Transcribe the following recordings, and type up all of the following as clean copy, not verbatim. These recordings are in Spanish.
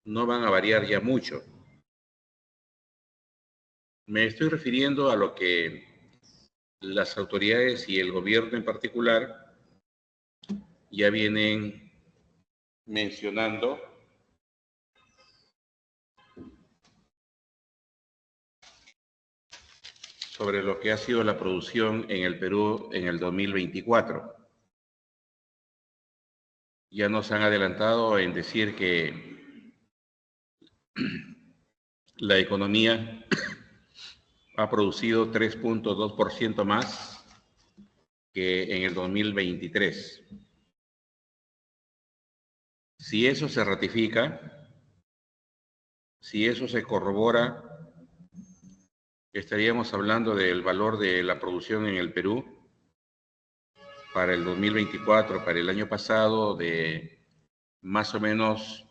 no van a variar ya mucho. Me estoy refiriendo a lo que las autoridades y el gobierno en particular ya vienen mencionando sobre lo que ha sido la producción en el Perú en el 2024. Ya nos han adelantado en decir que la economía ha producido 3.2% más que en el 2023. Si eso se ratifica, si eso se corrobora, estaríamos hablando del valor de la producción en el Perú para el 2024, para el año pasado, de más o menos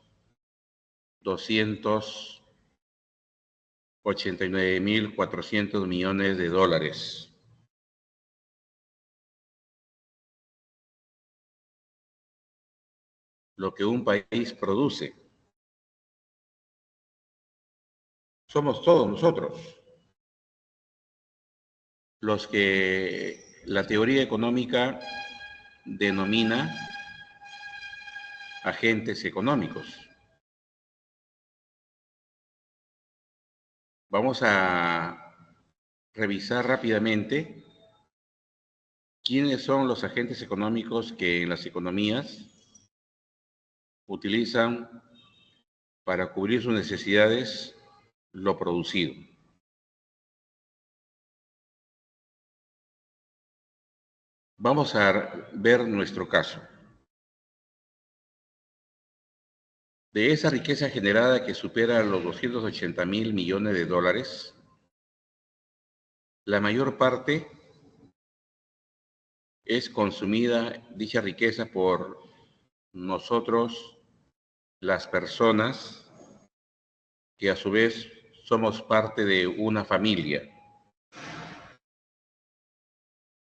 289.400 millones de dólares. Lo que un país produce. Somos todos nosotros los que la teoría económica denomina agentes económicos. Vamos a revisar rápidamente quiénes son los agentes económicos que en las economías utilizan para cubrir sus necesidades lo producido. Vamos a ver nuestro caso. De esa riqueza generada que supera los 280.000 millones de dólares, la mayor parte es consumida, dicha riqueza, por nosotros, las personas, que a su vez somos parte de una familia.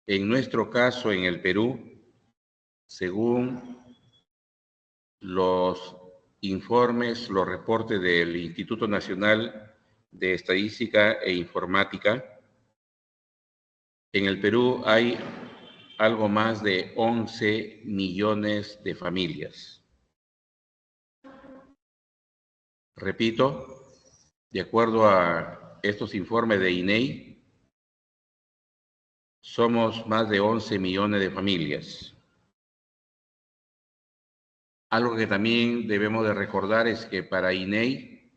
En nuestro caso, en el Perú, según los informes, los reportes del Instituto Nacional de Estadística e Informática, en el Perú hay algo más de 11 millones de familias. Repito, de acuerdo a estos informes de INEI, somos más de 11 millones de familias. Algo que también debemos de recordar es que para INEI,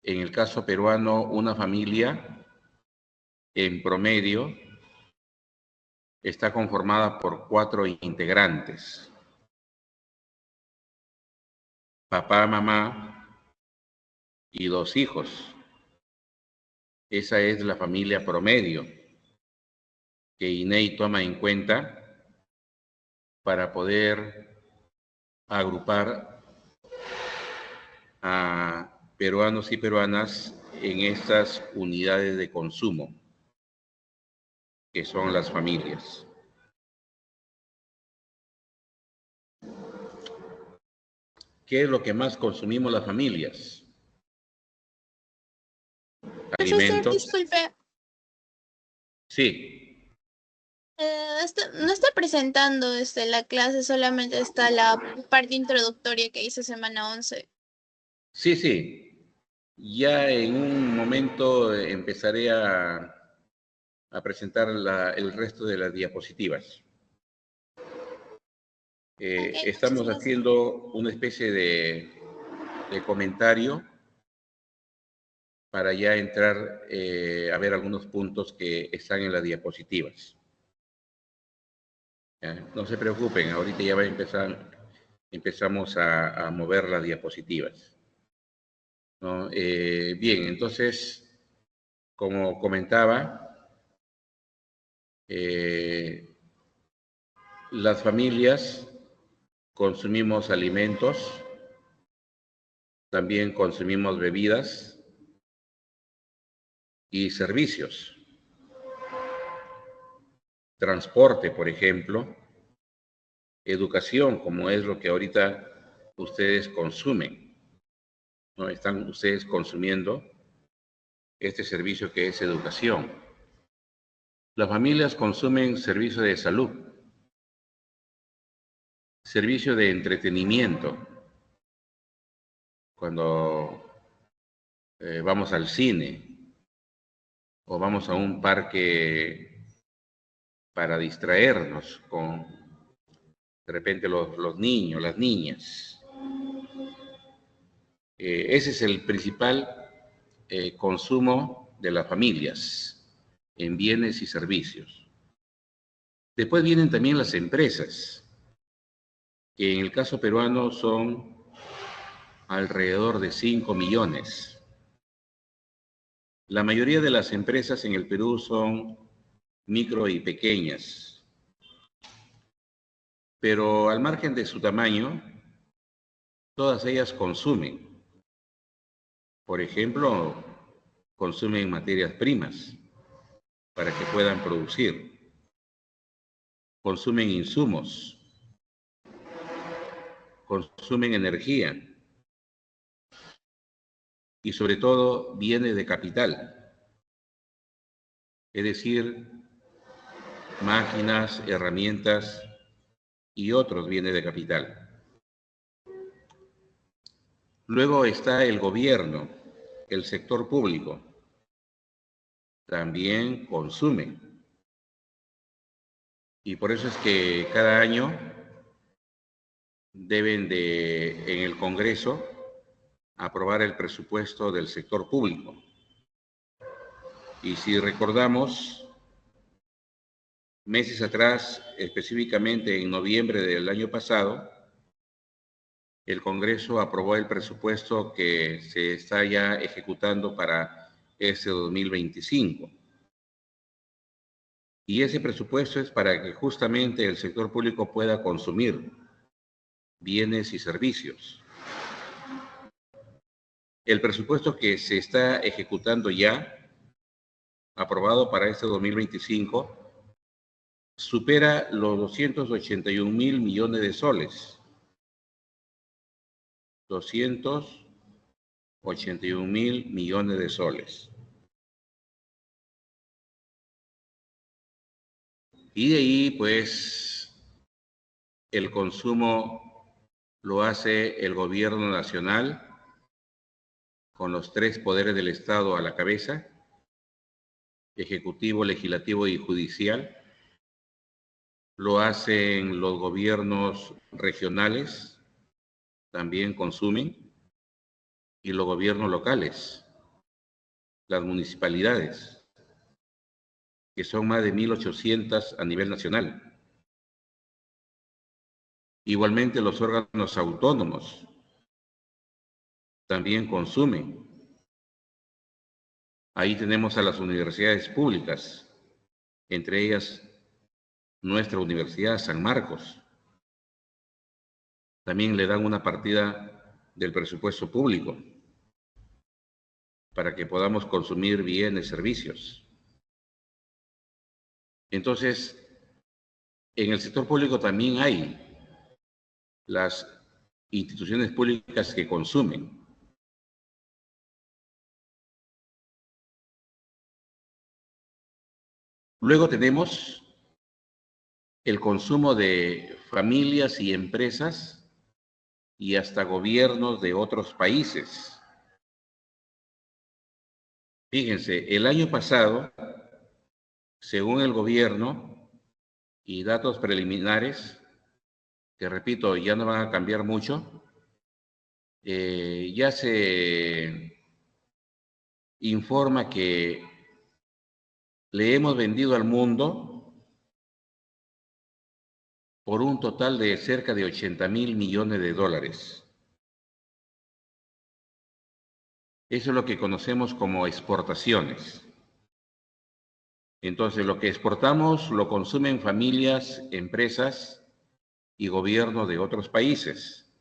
en el caso peruano, una familia en promedio está conformada por 4 integrantes: papá, mamá y 2 hijos. Esa es la familia promedio que INEI toma en cuenta para poder agrupar a peruanos y peruanas en estas unidades de consumo, que son las familias. ¿Qué es lo que más consumimos las familias? Profesor, Alimentos. disculpe, Sí. no está presentando la clase, solamente está la parte introductoria que hizo semana 11. Sí. Ya en un momento empezaré a presentar el resto de las diapositivas. Ok, Estamos muchísimas gracias. haciendo una especie de comentario para ya entrar a ver algunos puntos que están en las diapositivas. No se preocupen, ahorita ya va a empezamos a mover las diapositivas, ¿no? Bien, entonces, como comentaba, las familias consumimos alimentos, también consumimos bebidas y servicios. Transporte, por ejemplo, educación, como es lo que ahorita ustedes consumen. ¿no? Están ustedes consumiendo este servicio que es educación. Las familias consumen servicio de salud, servicio de entretenimiento, cuando vamos al cine o vamos a un parque para distraernos con, de repente, los niños, las niñas. Ese es el principal consumo de las familias en bienes y servicios. Después vienen también las empresas, que en el caso peruano son alrededor de 5 millones. La mayoría de las empresas en el Perú son micro y pequeñas, pero al margen de su tamaño, todas ellas consumen. Por ejemplo, consumen materias primas para que puedan producir, consumen insumos, consumen energía y sobre todo bienes de capital, es decir, máquinas, herramientas y otros bienes de capital. Luego está el gobierno, el sector público, también consume. Y por eso es que cada año deben en el Congreso, aprobar el presupuesto del sector público. Y si recordamos, meses atrás, específicamente en noviembre del año pasado, el Congreso aprobó el presupuesto que se está ya ejecutando para este 2025. Y ese presupuesto es para que justamente el sector público pueda consumir bienes y servicios. El presupuesto que se está ejecutando ya, aprobado para este 2025, supera los 281.000 millones de soles. 281.000 millones de soles. Y de ahí, pues, el consumo lo hace el gobierno nacional, con los 3 poderes del Estado a la cabeza, ejecutivo, legislativo y judicial. Lo hacen los gobiernos regionales, también consumen, y los gobiernos locales, las municipalidades, que son más de 1.800 a nivel nacional. Igualmente los órganos autónomos también consumen. Ahí tenemos a las universidades públicas, entre ellas nuestra Universidad San Marcos. También le dan una partida del presupuesto público para que podamos consumir bienes, servicios. Entonces, en el sector público también hay las instituciones públicas que consumen. Luego tenemos el consumo de familias y empresas y hasta gobiernos de otros países. Fíjense, el año pasado, según el gobierno y datos preliminares, que repito, ya no van a cambiar mucho, ya se informa que le hemos vendido al mundo por un total de cerca de 80.000 millones de dólares. Eso es lo que conocemos como exportaciones. Entonces, lo que exportamos lo consumen familias, empresas y gobiernos de otros países.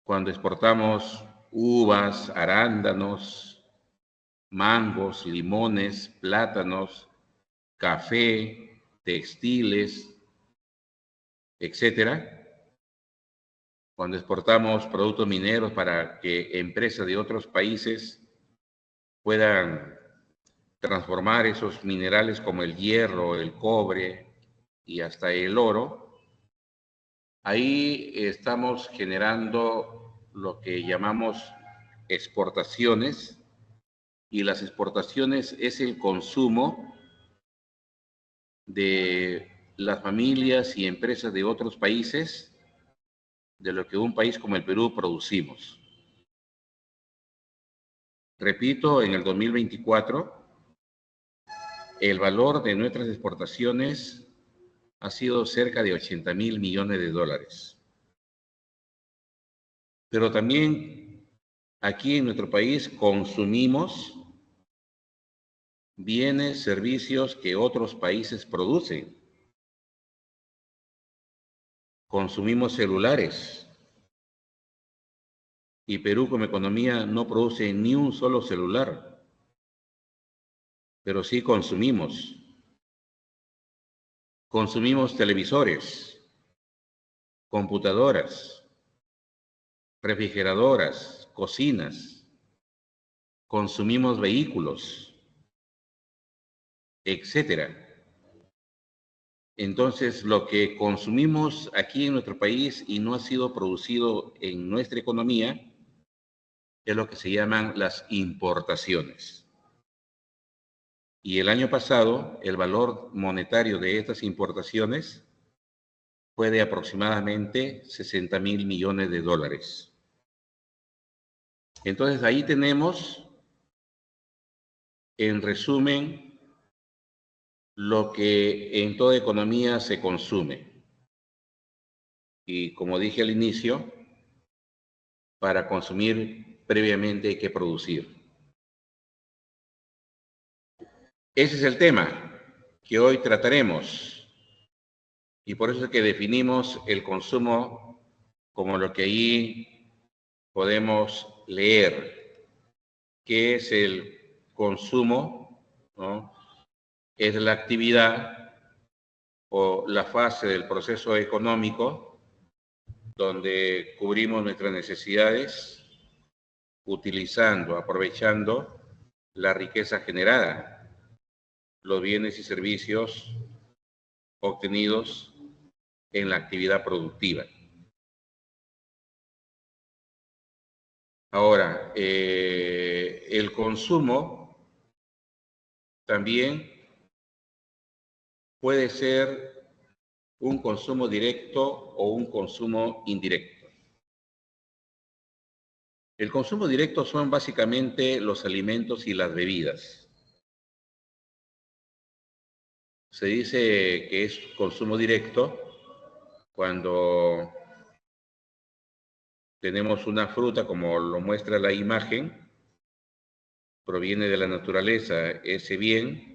Cuando exportamos uvas, arándanos, mangos, limones, plátanos, café, textiles, etcétera, cuando exportamos productos mineros para que empresas de otros países puedan transformar esos minerales como el hierro, el cobre y hasta el oro, ahí estamos generando lo que llamamos exportaciones, y las exportaciones es el consumo de las familias y empresas de otros países de lo que un país como el Perú producimos. Repito, en el 2024, el valor de nuestras exportaciones ha sido cerca de 80.000 millones de dólares. Pero también aquí en nuestro país consumimos bienes, servicios que otros países producen. Consumimos celulares. Y Perú como economía no produce ni un solo celular, pero sí consumimos. Consumimos televisores, computadoras, refrigeradoras, cocinas, consumimos vehículos, etcétera. Entonces, lo que consumimos aquí en nuestro país y no ha sido producido en nuestra economía es lo que se llaman las importaciones. Y el año pasado, el valor monetario de estas importaciones fue de aproximadamente 60.000 millones de dólares. Entonces, ahí tenemos, en resumen, lo que en toda economía se consume. Y como dije al inicio, para consumir previamente hay que producir. Ese es el tema que hoy trataremos, y por eso es que definimos el consumo como lo que ahí podemos leer, que es el consumo, ¿no? Es la actividad o la fase del proceso económico donde cubrimos nuestras necesidades utilizando, aprovechando la riqueza generada, los bienes y servicios obtenidos en la actividad productiva. Ahora, el consumo también puede ser un consumo directo o un consumo indirecto. El consumo directo son básicamente los alimentos y las bebidas. Se dice que es consumo directo cuando tenemos una fruta, como lo muestra la imagen, proviene de la naturaleza ese bien,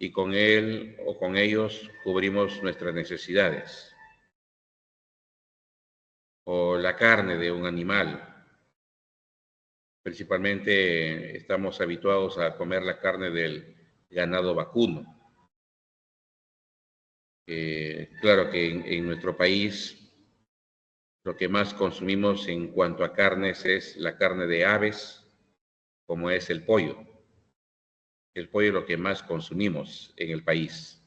y con él o con ellos cubrimos nuestras necesidades. O la carne de un animal. Principalmente estamos habituados a comer la carne del ganado vacuno. Claro que en nuestro país lo que más consumimos en cuanto a carnes es la carne de aves, como es el pollo. El pollo es lo que más consumimos en el país.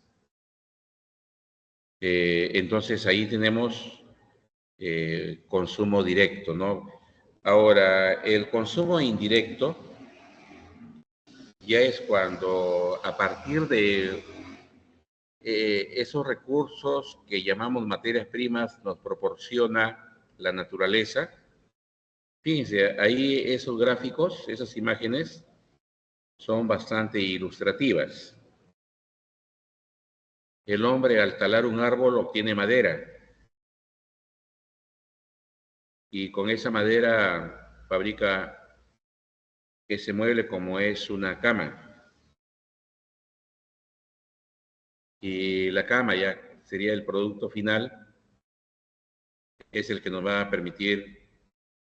Entonces ahí tenemos consumo directo, ¿no? Ahora, el consumo indirecto ya es cuando a partir de esos recursos que llamamos materias primas nos proporciona la naturaleza. Fíjense, ahí esos gráficos, esas imágenes son bastante ilustrativas. El hombre al talar un árbol obtiene madera y con esa madera fabrica ese mueble como es una cama. Y la cama ya sería el producto final, es el que nos va a permitir,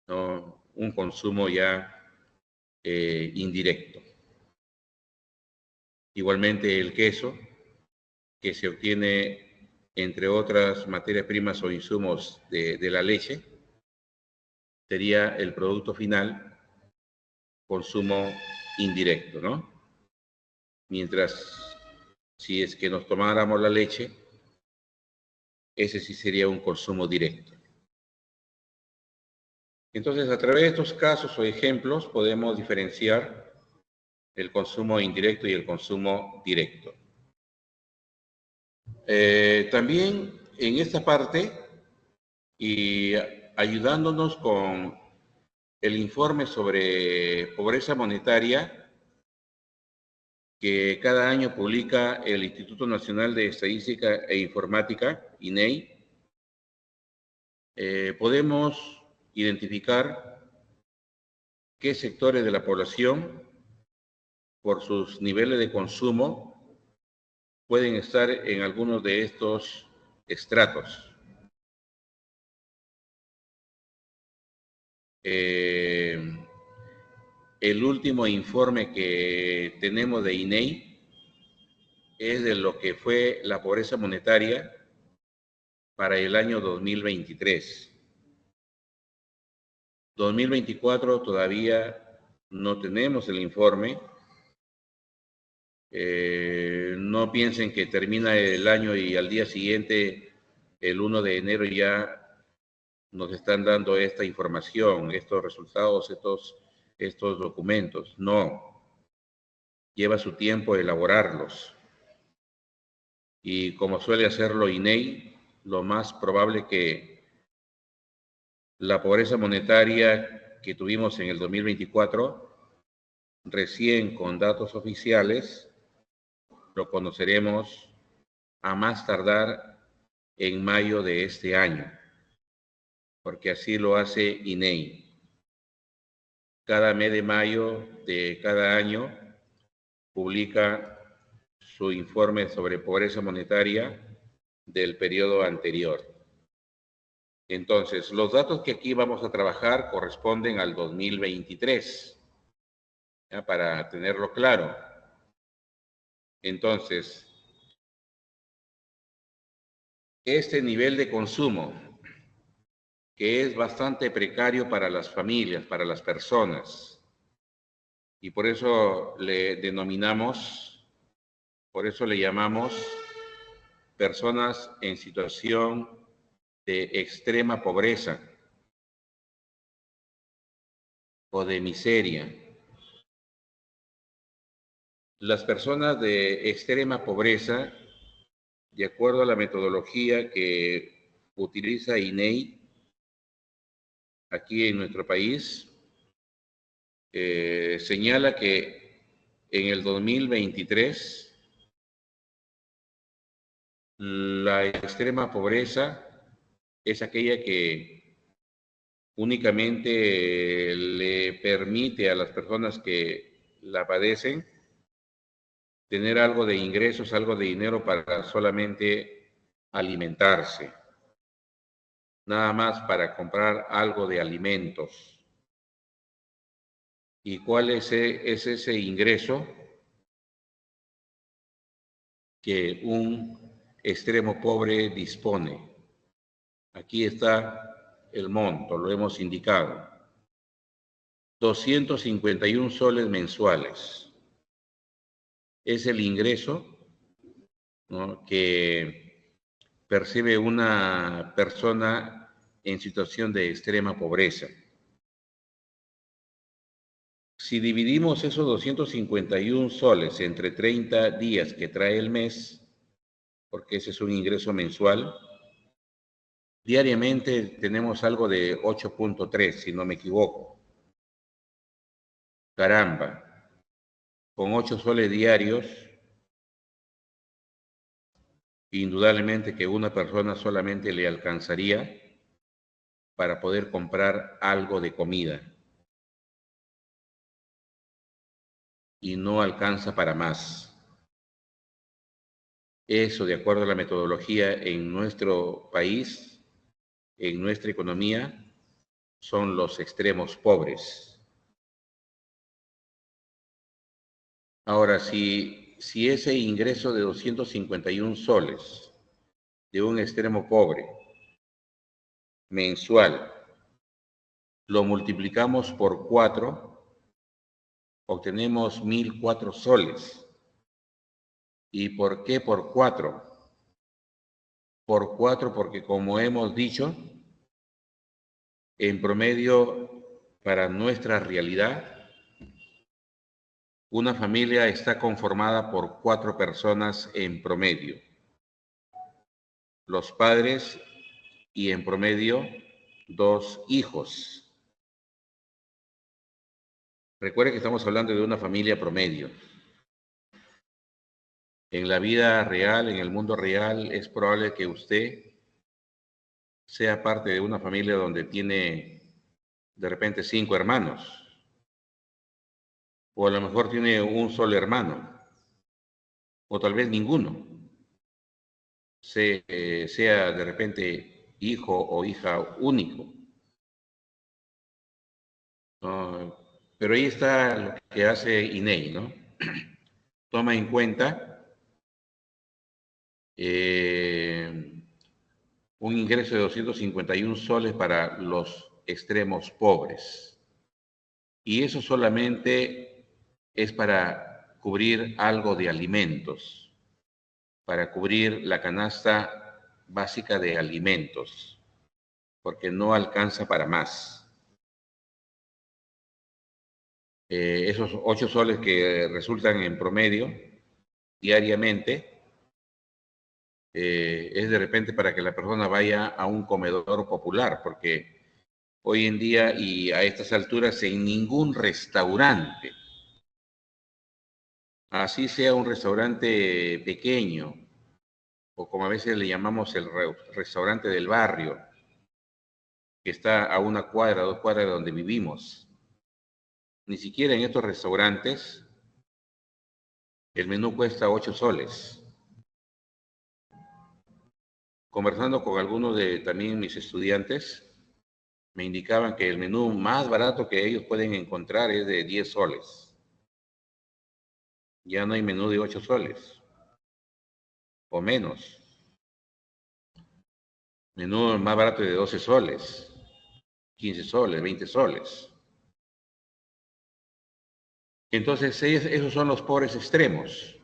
¿no?, un consumo ya indirecto. Igualmente el queso, que se obtiene entre otras materias primas o insumos de la leche, sería el producto final, consumo indirecto, ¿no? Mientras, si es que nos tomáramos la leche, ese sí sería un consumo directo. Entonces, a través de estos casos o ejemplos, podemos diferenciar el consumo indirecto y el consumo directo. También en esta parte, y ayudándonos con el informe sobre pobreza monetaria que cada año publica el Instituto Nacional de Estadística e Informática, INEI, podemos identificar qué sectores de la población, por sus niveles de consumo, pueden estar en algunos de estos estratos. El último informe que tenemos de INEI es de lo que fue la pobreza monetaria para el año 2023. 2024 todavía no tenemos el informe. No piensen que termina el año y al día siguiente, el 1 de enero, ya nos están dando esta información, estos resultados, estos documentos. No, lleva su tiempo elaborarlos. Y como suele hacerlo INEI, lo más probable que la pobreza monetaria que tuvimos en el 2024, recién con datos oficiales, lo conoceremos a más tardar en mayo de este año, porque así lo hace INEI. Cada mes de mayo de cada año publica su informe sobre pobreza monetaria del periodo anterior. Entonces, los datos que aquí vamos a trabajar corresponden al 2023, ¿ya? Para tenerlo claro. Entonces, este nivel de consumo, que es bastante precario para las familias, para las personas, y por eso le denominamos, por eso le llamamos personas en situación de extrema pobreza o de miseria. Las personas de extrema pobreza, de acuerdo a la metodología que utiliza INEI aquí en nuestro país, señala que en el 2023 la extrema pobreza es aquella que únicamente le permite a las personas que la padecen tener algo de ingresos, algo de dinero para solamente alimentarse, nada más para comprar algo de alimentos. ¿Y cuál es ese ingreso que un extremo pobre dispone? Aquí está el monto, lo hemos indicado. 251 soles mensuales. Es el ingreso, ¿no?, que percibe una persona en situación de extrema pobreza. Si dividimos esos 251 soles entre 30 días que trae el mes, porque ese es un ingreso mensual, diariamente tenemos algo de 8.3, si no me equivoco. Caramba, con 8 soles diarios, indudablemente que una persona solamente le alcanzaría para poder comprar algo de comida y no alcanza para más. Eso, de acuerdo a la metodología en nuestro país, en nuestra economía, son los extremos pobres. Ahora, si ese ingreso de 251 soles de un extremo pobre mensual, lo multiplicamos por 4, obtenemos 1.004 soles. ¿Y por qué por 4? Por 4 porque, como hemos dicho, en promedio, para nuestra realidad, una familia está conformada por 4 personas en promedio. Los padres y en promedio 2 hijos. Recuerde que estamos hablando de una familia promedio. En la vida real, en el mundo real, es probable que usted sea parte de una familia donde tiene de repente 5 hermanos, o a lo mejor tiene un solo hermano, o tal vez ninguno, sea de repente hijo o hija único. Pero ahí está lo que hace INEI, ¿no? Toma en cuenta un ingreso de 251 soles para los extremos pobres. Y eso solamente es para cubrir algo de alimentos, para cubrir la canasta básica de alimentos, porque no alcanza para más. Esos 8 soles que resultan en promedio diariamente, es de repente para que la persona vaya a un comedor popular, porque hoy en día y a estas alturas en ningún restaurante, así sea un restaurante pequeño, o como a veces le llamamos el restaurante del barrio, que está a 1 cuadra, 2 cuadras de donde vivimos, ni siquiera en estos restaurantes el menú cuesta 8 soles. Conversando con algunos de también mis estudiantes, me indicaban que el menú más barato que ellos pueden encontrar es de 10 soles. Ya no hay menú de 8 soles o menos. Menú más barato de 12 soles, 15 soles, 20 soles. Entonces, esos son los pobres extremos,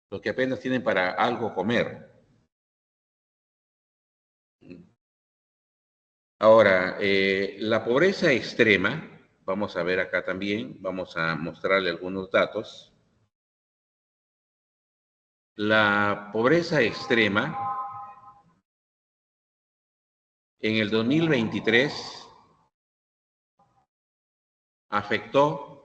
los que apenas tienen para algo comer. Ahora, la pobreza extrema, vamos a ver acá también, vamos a mostrarle algunos datos. La pobreza extrema en el 2023 afectó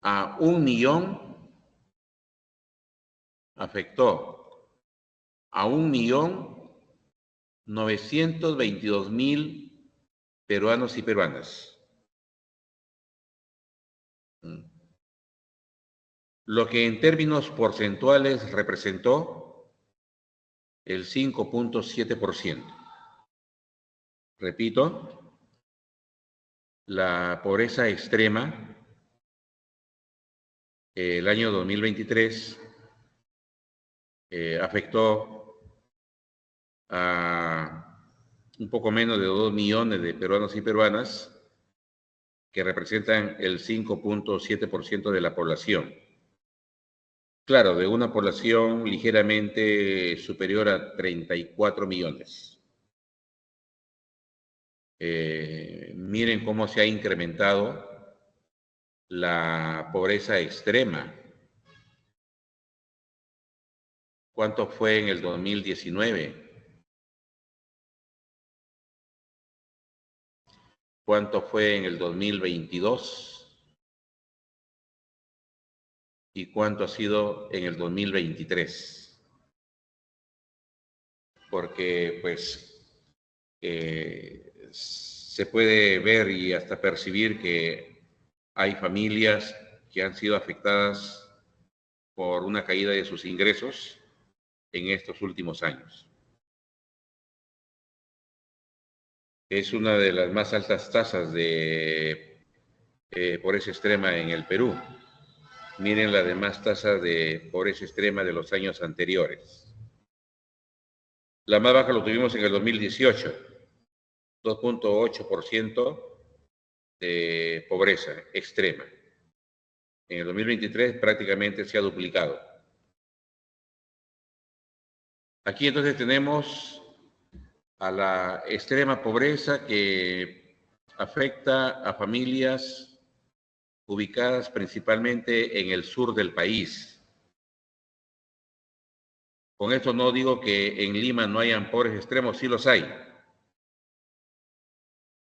a 1.922.000 peruanos y peruanas. Lo que en términos porcentuales representó el 5.7%. Repito, la pobreza extrema el año 2023 afectó a un poco menos de 2 millones de peruanos y peruanas, que representan el 5.7% de la población. Claro, de una población ligeramente superior a 34 millones. Miren cómo se ha incrementado la pobreza extrema. ¿Cuánto fue en el 2019? ¿Cuánto fue en el 2022? ¿Y cuánto ha sido en el 2023? Porque, pues, se puede ver y hasta percibir que hay familias que han sido afectadas por una caída de sus ingresos en estos últimos años. Es una de las más altas tasas de pobreza extrema en el Perú. Miren las demás tasas de pobreza extrema de los años anteriores. La más baja lo tuvimos en el 2018, 2.8% de pobreza extrema. En el 2023 prácticamente se ha duplicado. Aquí entonces tenemos a la extrema pobreza que afecta a familias ubicadas principalmente en el sur del país. Con esto no digo que en Lima no hayan pobres extremos, sí los hay.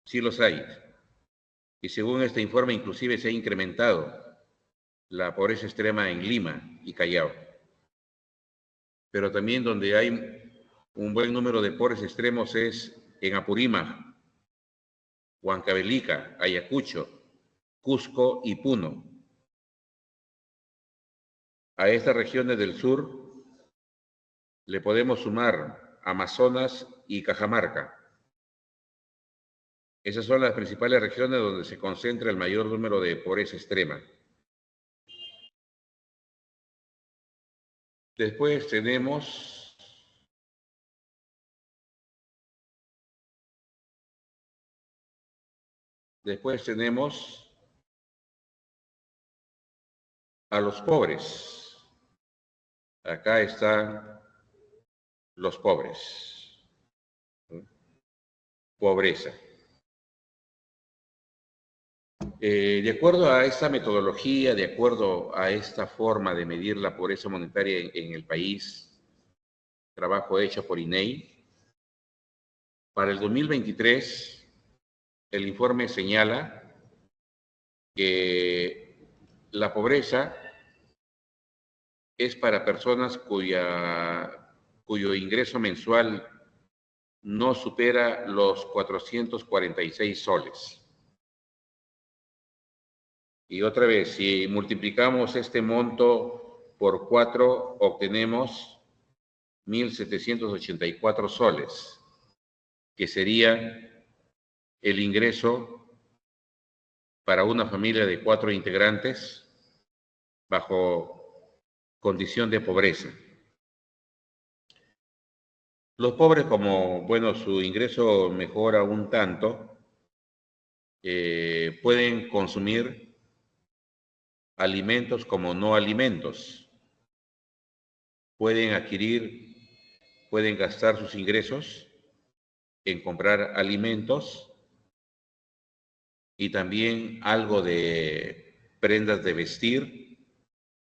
Sí los hay. Y según este informe, inclusive se ha incrementado la pobreza extrema en Lima y Callao. Pero también donde hay un buen número de pobres extremos es en Apurímac, Huancavelica, Ayacucho, Cusco y Puno. A estas regiones del sur le podemos sumar Amazonas y Cajamarca. Esas son las principales regiones donde se concentra el mayor número de pobreza extrema. Después tenemos a los pobres. Acá están los pobres. Pobreza. De acuerdo a esta metodología, de acuerdo a esta forma de medir la pobreza monetaria en el país, trabajo hecho por INEI, para el 2023, el informe señala que la pobreza es para personas cuyo ingreso mensual no supera los 446 soles. Y otra vez, si multiplicamos este monto por 4, obtenemos 1.784 soles, que sería el ingreso para una familia de 4 integrantes bajo condición de pobreza. Los pobres, como, bueno, su ingreso mejora un tanto, pueden consumir alimentos como no alimentos. Pueden gastar sus ingresos en comprar alimentos y también algo de prendas de vestir,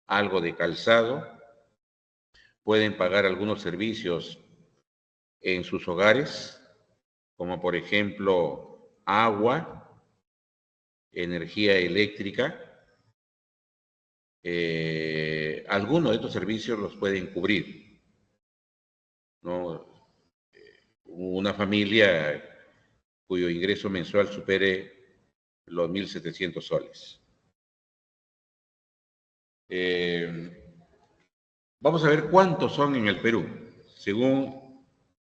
algo de calzado. Pueden pagar algunos servicios en sus hogares, como por ejemplo agua, energía eléctrica. Algunos de estos servicios los pueden cubrir, ¿no? Una familia cuyo ingreso mensual supere los 1.700 soles. Vamos a ver cuántos son en el Perú, según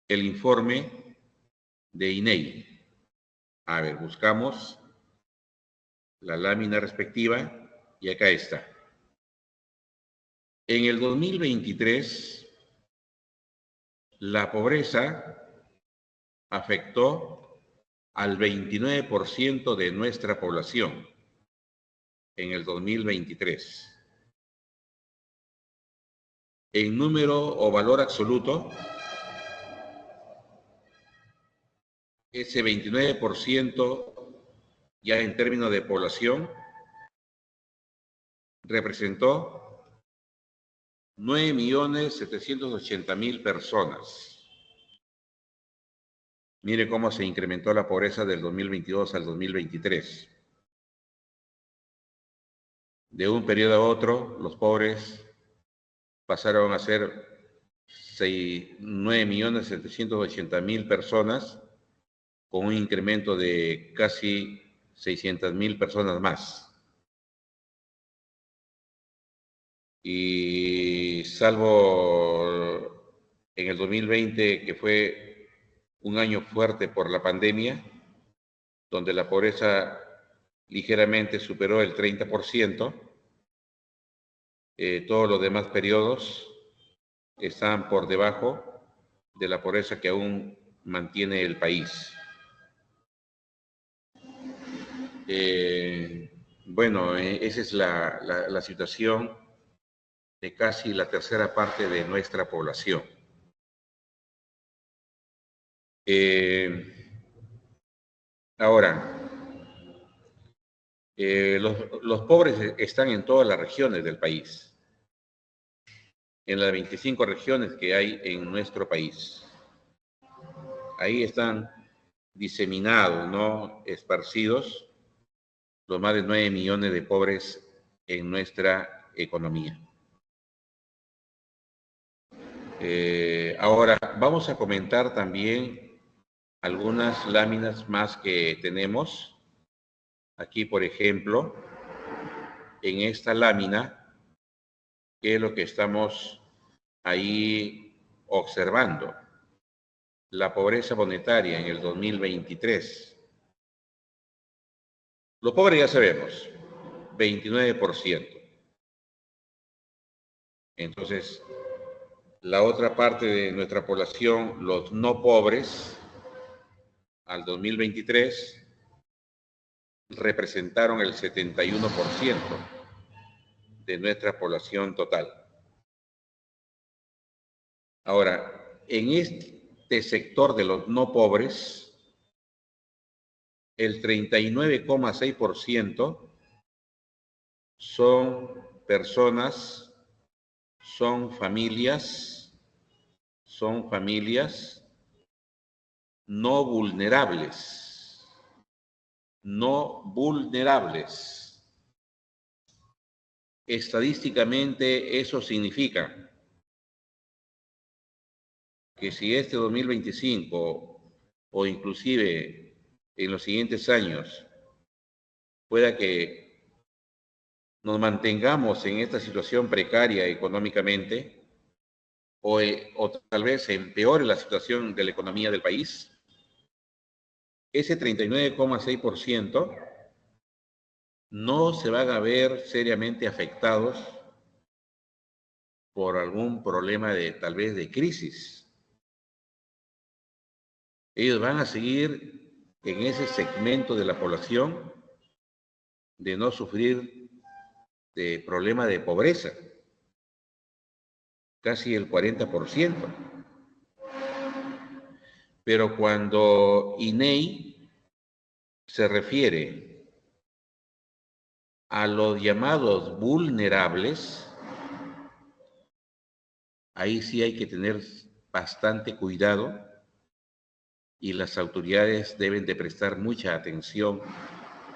el informe de INEI. A ver, buscamos la lámina respectiva y acá está. En el 2023, la pobreza afectó al 29% de nuestra población en el 2023. En número o valor absoluto, ese 29% ya en términos de población representó 9.780.000 personas. Mire cómo se incrementó la pobreza del 2022 al 2023. De un periodo a otro, los pobres pasaron a ser 9.780.000 personas, con un incremento de casi 600.000 personas más. Y salvo en el 2020, que fue un año fuerte por la pandemia, donde la pobreza ligeramente superó el 30%, todos los demás periodos están por debajo de la pobreza que aún mantiene el país. Bueno, esa es la situación de casi la tercera parte de nuestra población. Ahora, los pobres están en todas las regiones del país, en las 25 regiones que hay en nuestro país. Ahí están diseminados, ¿no? Esparcidos los más de 9 millones de pobres en nuestra economía. Ahora, vamos a comentar también algunas láminas más que tenemos. Aquí, por ejemplo, en esta lámina, ¿qué es lo que estamos ahí observando? La pobreza monetaria en el 2023. Los pobres ya sabemos, 29%. Entonces, la otra parte de nuestra población, los no pobres, al 2023, representaron el 71% de nuestra población total. Ahora, en este sector de los no pobres, el 39,6% son personas, son familias no vulnerables, no vulnerables. Estadísticamente eso significa que si este 2025 o inclusive en los siguientes años pueda que nos mantengamos en esta situación precaria económicamente o tal vez empeore la situación de la economía del país, ese 39,6% no se van a ver seriamente afectados por algún problema de tal vez de crisis. Ellos van a seguir en ese segmento de la población de no sufrir de problema de pobreza, casi el 40%. Pero cuando INEI se refiere a los llamados vulnerables, ahí sí hay que tener bastante cuidado y las autoridades deben de prestar mucha atención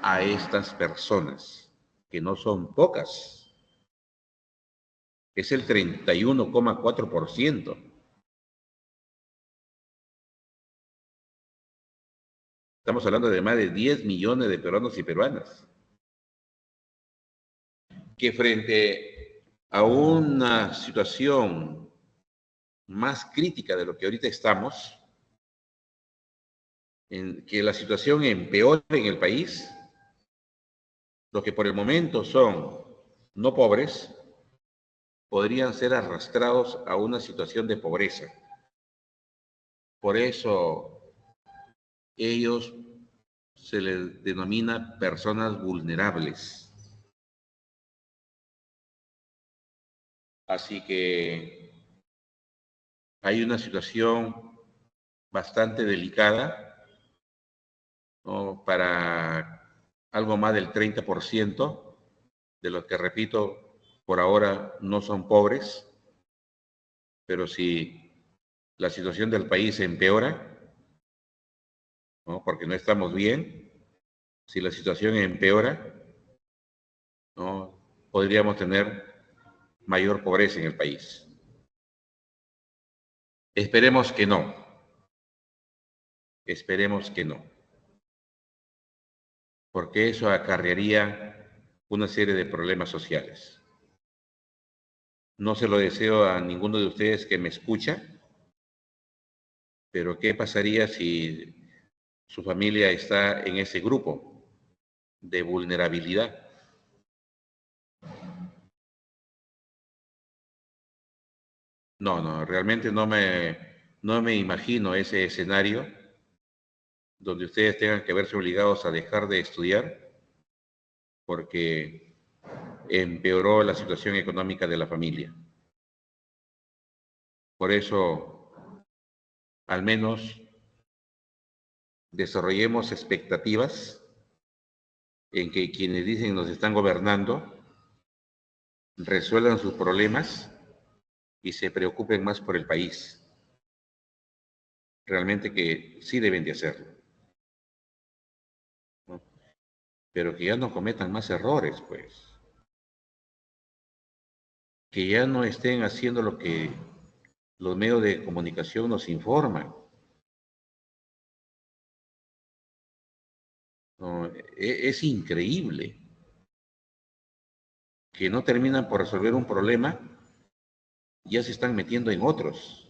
a estas personas, que no son pocas. Es el 31,4%. Estamos hablando de más de 10 millones de peruanos y peruanas, que frente a una situación más crítica de lo que ahorita estamos, en que la situación empeore en el país, los que por el momento son no pobres, podrían ser arrastrados a una situación de pobreza. Por eso ellos se les denomina personas vulnerables. Así que hay una situación bastante delicada, ¿no? Para algo más del 30% de los que, repito, por ahora no son pobres, pero si la situación del país empeora, ¿no? Porque no estamos bien, si la situación empeora, ¿no? Podríamos tener mayor pobreza en el país. Esperemos que no. Esperemos que no. Porque eso acarrearía una serie de problemas sociales. No se lo deseo a ninguno de ustedes que me escucha, pero ¿qué pasaría si su familia está en ese grupo de vulnerabilidad? No, realmente no me No me imagino ese escenario donde ustedes tengan que verse obligados a dejar de estudiar porque empeoró la situación económica de la familia. Por eso, al menos, desarrollemos expectativas en que quienes dicen nos están gobernando resuelvan sus problemas y se preocupen más por el país. Realmente que sí deben de hacerlo, ¿no? Pero que ya no cometan más errores, pues. Que ya no estén haciendo lo que los medios de comunicación nos informan. ¿No? Es increíble que no terminan por resolver un problema, ya se están metiendo en otros.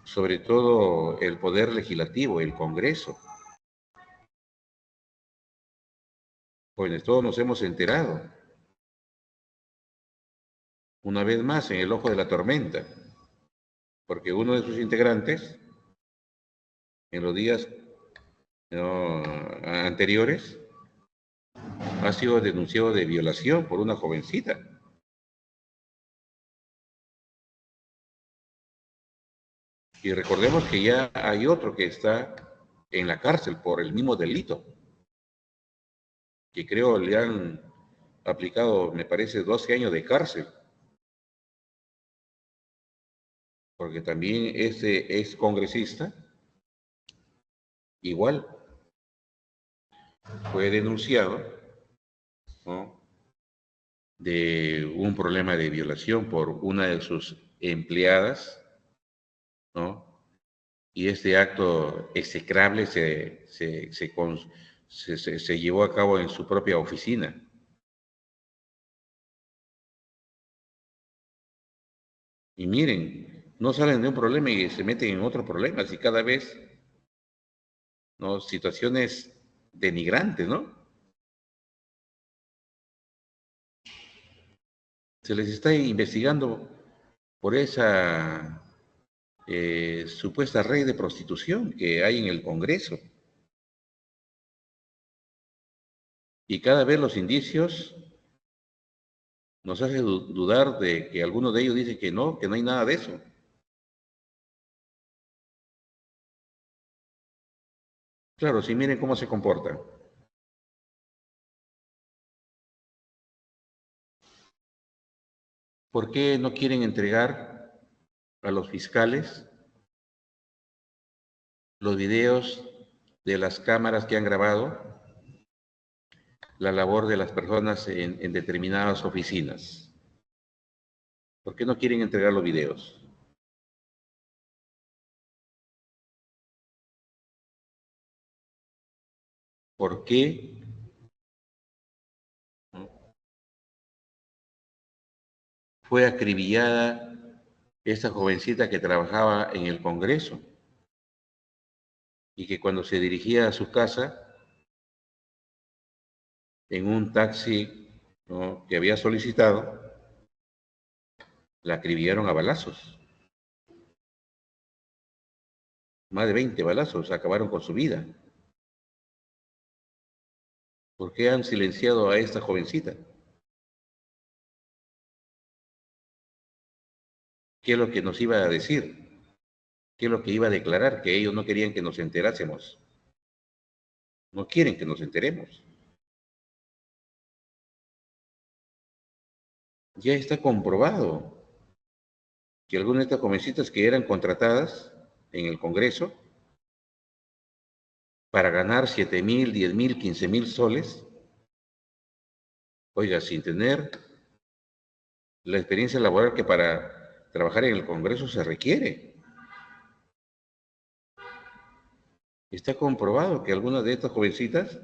Sobre todo el poder legislativo, el Congreso. Pues todos nos hemos enterado, una vez más, en el ojo de la tormenta, porque uno de sus integrantes, en los días no, anteriores, ha sido denunciado de violación por una jovencita. Y recordemos que ya hay otro que está en la cárcel por el mismo delito, que creo le han aplicado, me parece, 12 años de cárcel, porque también ese ex congresista, igual, fue denunciado, ¿no?, de un problema de violación por una de sus empleadas, ¿no? Y este acto execrable se llevó a cabo en su propia oficina. Y miren, no salen de un problema y se meten en otro problema, y cada vez, ¿no?, situaciones denigrantes, ¿no? Se les está investigando por esa supuesta red de prostitución que hay en el Congreso. Y cada vez los indicios nos hacen dudar de que algunos de ellos dicen que no hay nada de eso. Claro, si miren cómo se comportan. ¿Por qué no quieren entregar a los fiscales los videos de las cámaras que han grabado la labor de las personas en determinadas oficinas? ¿Por qué no quieren entregar los videos? ¿Por qué fue acribillada esta jovencita que trabajaba en el Congreso y que cuando se dirigía a su casa en un taxi, ¿no?, que había solicitado, la acribillaron a balazos? Más de 20 balazos acabaron con su vida. ¿Por qué han silenciado a esta jovencita? ¿Qué es lo que nos iba a decir? ¿Qué es lo que iba a declarar? Que ellos no querían que nos enterásemos. No quieren que nos enteremos. Ya está comprobado que algunas de estas jovencitas que eran contratadas en el Congreso para ganar 7,000, 10,000, 15,000 soles, oiga, sin tener la experiencia laboral que para trabajar en el Congreso se requiere. Está comprobado que algunas de estas jovencitas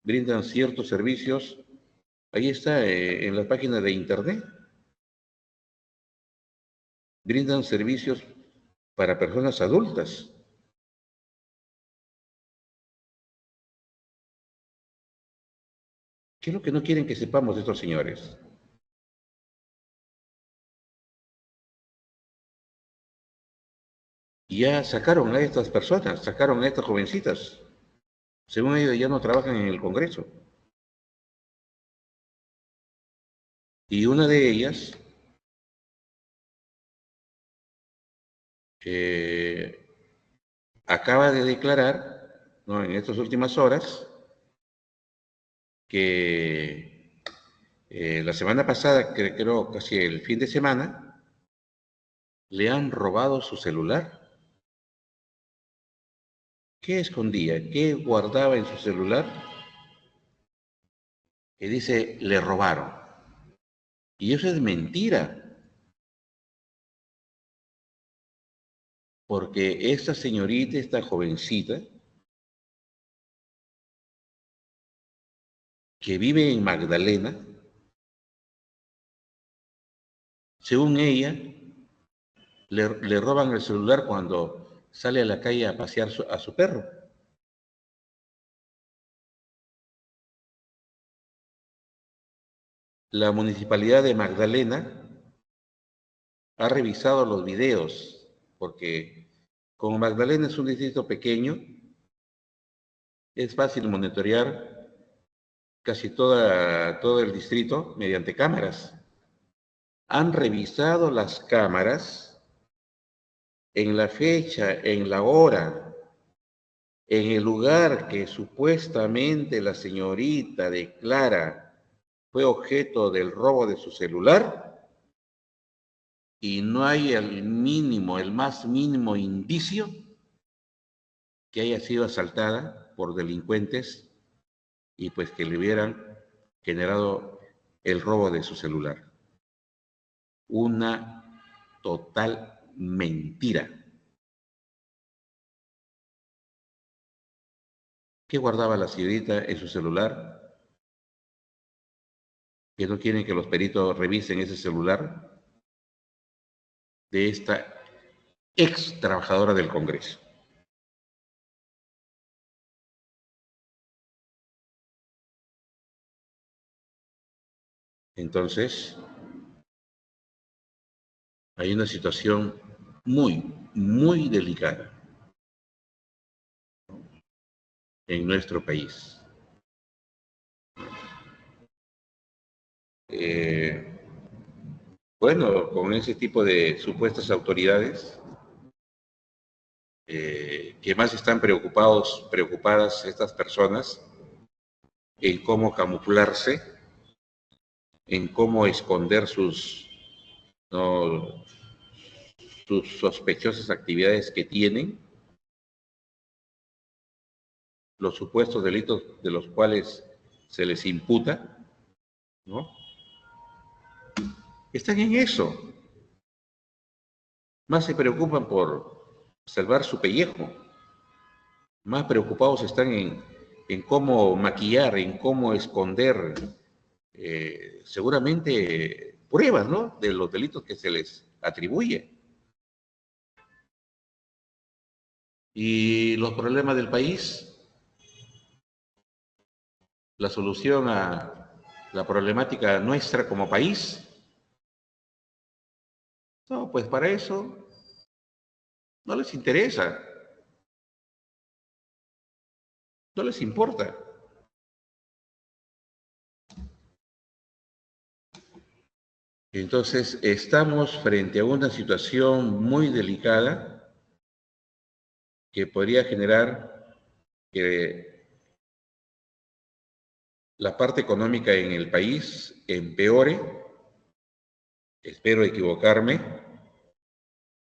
brindan ciertos servicios. Ahí está, en la página de internet. Brindan servicios para personas adultas. ¿Qué es lo que no quieren que sepamos de estos señores? Y ya sacaron a estas personas, sacaron a estas jovencitas. Según ellos ya no trabajan en el Congreso. Y una de ellas acaba de declarar, ¿no?, en estas últimas horas que la semana pasada, creo casi el fin de semana, le han robado su celular. ¿Qué escondía? ¿Qué guardaba en su celular? Que dice, le robaron. Y eso es mentira, porque esta señorita, esta jovencita, que vive en Magdalena, según ella, le roban el celular cuando sale a la calle a pasear a su perro. La municipalidad de Magdalena ha revisado los videos, porque como Magdalena es un distrito pequeño, es fácil monitorear casi todo el distrito mediante cámaras. Han revisado las cámaras en la fecha, en la hora, en el lugar que supuestamente la señorita declara fue objeto del robo de su celular, y no hay el mínimo, el más mínimo indicio que haya sido asaltada por delincuentes y pues que le hubieran generado el robo de su celular. Una total mentira. ¿Qué guardaba la señorita en su celular? ¿Que no quieren que los peritos revisen ese celular de esta ex trabajadora del Congreso? Entonces, hay una situación muy delicada en nuestro país. Bueno, con ese tipo de supuestas autoridades, que más están preocupadas estas personas en cómo camuflarse, en cómo esconder no, sus sospechosas actividades que tienen, los supuestos delitos de los cuales se les imputa, ¿no? Están en eso. Más se preocupan por salvar su pellejo. Más preocupados están en cómo maquillar, en cómo esconder, seguramente pruebas, ¿no?, de los delitos que se les atribuye. Y los problemas del país, la solución a la problemática nuestra como país, no, pues para eso no les interesa, no les importa. Entonces, estamos frente a una situación muy delicada que podría generar que la parte económica en el país empeore. Espero equivocarme,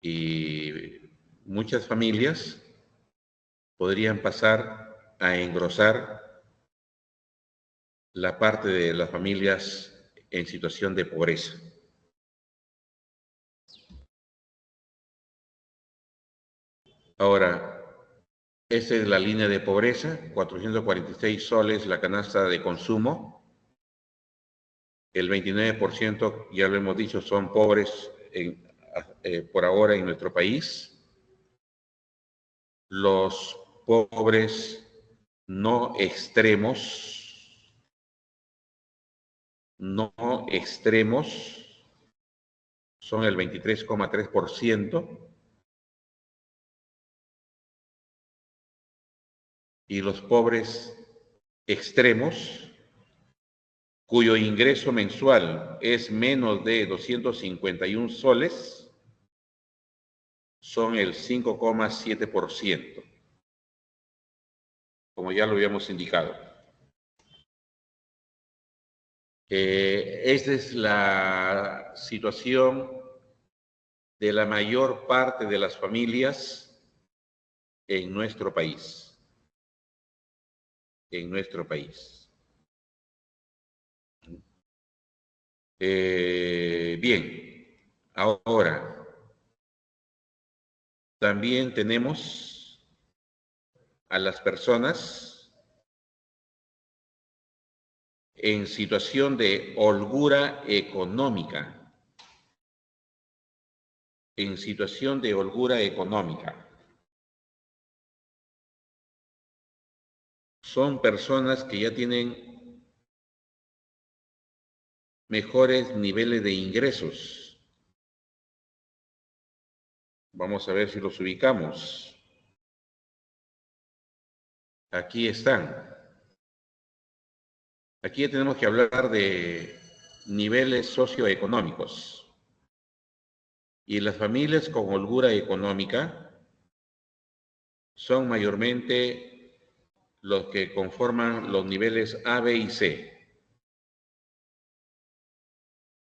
y muchas familias podrían pasar a engrosar la parte de las familias en situación de pobreza. Ahora, esta es la línea de pobreza, 446 soles la canasta de consumo. El 29%, ya lo hemos dicho, son pobres por ahora en nuestro país. Los pobres no extremos, son el 23,3%. y los pobres extremos, cuyo ingreso mensual es menos de 251 soles, son el 5,7%, como ya lo habíamos indicado. Esta es la situación de la mayor parte de las familias en nuestro país. En nuestro país. Bien, ahora también tenemos a las personas en situación de holgura económica. En situación de holgura económica. Son personas que ya tienen mejores niveles de ingresos. Vamos a ver si los ubicamos. Aquí están. Aquí ya tenemos que hablar de niveles socioeconómicos. Y las familias con holgura económica son mayormente los que conforman los niveles A, B y C.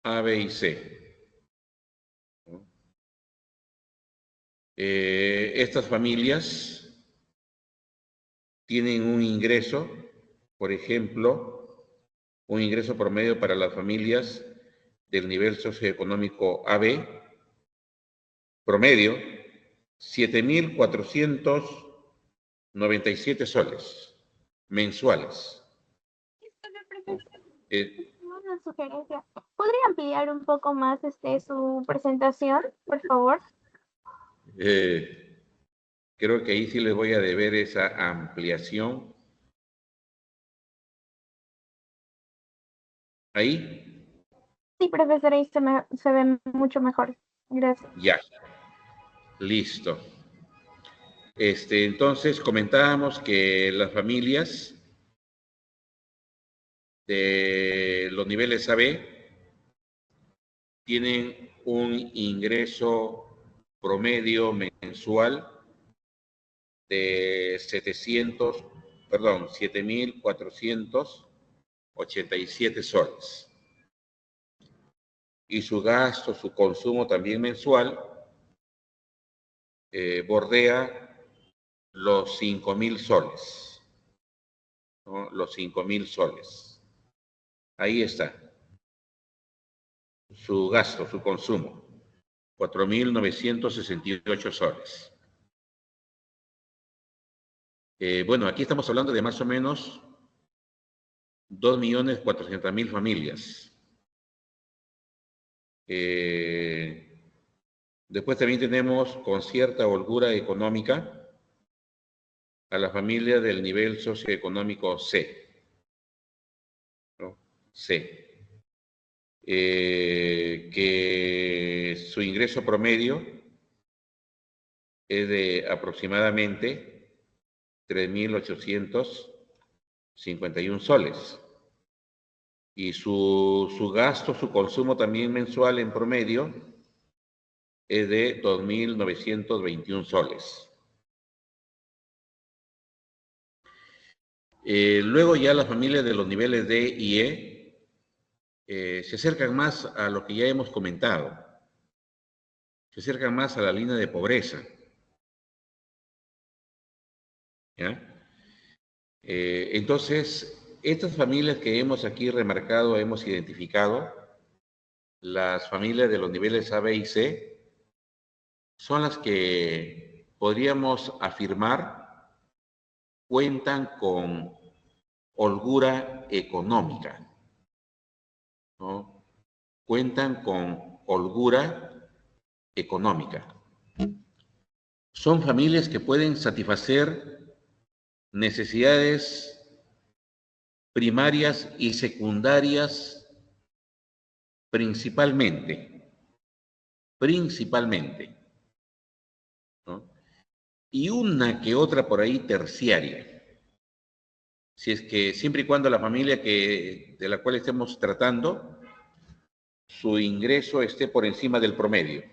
A, B y C. Estas familias tienen un ingreso, por ejemplo, un ingreso promedio para las familias del nivel socioeconómico AB, promedio, 7.497 soles mensuales. Una sugerencia. ¿Podría ampliar un poco más su presentación, por favor? Creo que ahí sí les voy a deber esa ampliación. ¿Ahí? Sí, profesora, ahí se ve mucho mejor. Gracias. Ya. Listo. Entonces comentábamos que las familias de los niveles AB tienen un ingreso promedio mensual de 7.487 soles. Y su gasto, su consumo también mensual bordea los 5.000 soles, ¿no? Los 5.000 soles. Ahí está. Su gasto, su consumo, 4.968 soles. Bueno, aquí estamos hablando de más o menos 2.400.000 familias. Después también tenemos con cierta holgura económica a la familia del nivel socioeconómico C, ¿no? C. Que su ingreso promedio es de aproximadamente 3.851 soles. Y su gasto, su consumo también mensual en promedio es de 2.921 soles. Luego ya las familias de los niveles D y E se acercan más a lo que ya hemos comentado. Se acercan más a la línea de pobreza. ¿Ya? Entonces, estas familias que hemos aquí remarcado, hemos identificado, las familias de los niveles A, B y C, son las que podríamos afirmar cuentan con holgura económica, ¿no? Cuentan con holgura económica. Son familias que pueden satisfacer necesidades primarias y secundarias principalmente, ¿no? Y una que otra por ahí terciaria. si es que siempre y cuando la familia de la cual estemos tratando, su ingreso esté por encima del promedio,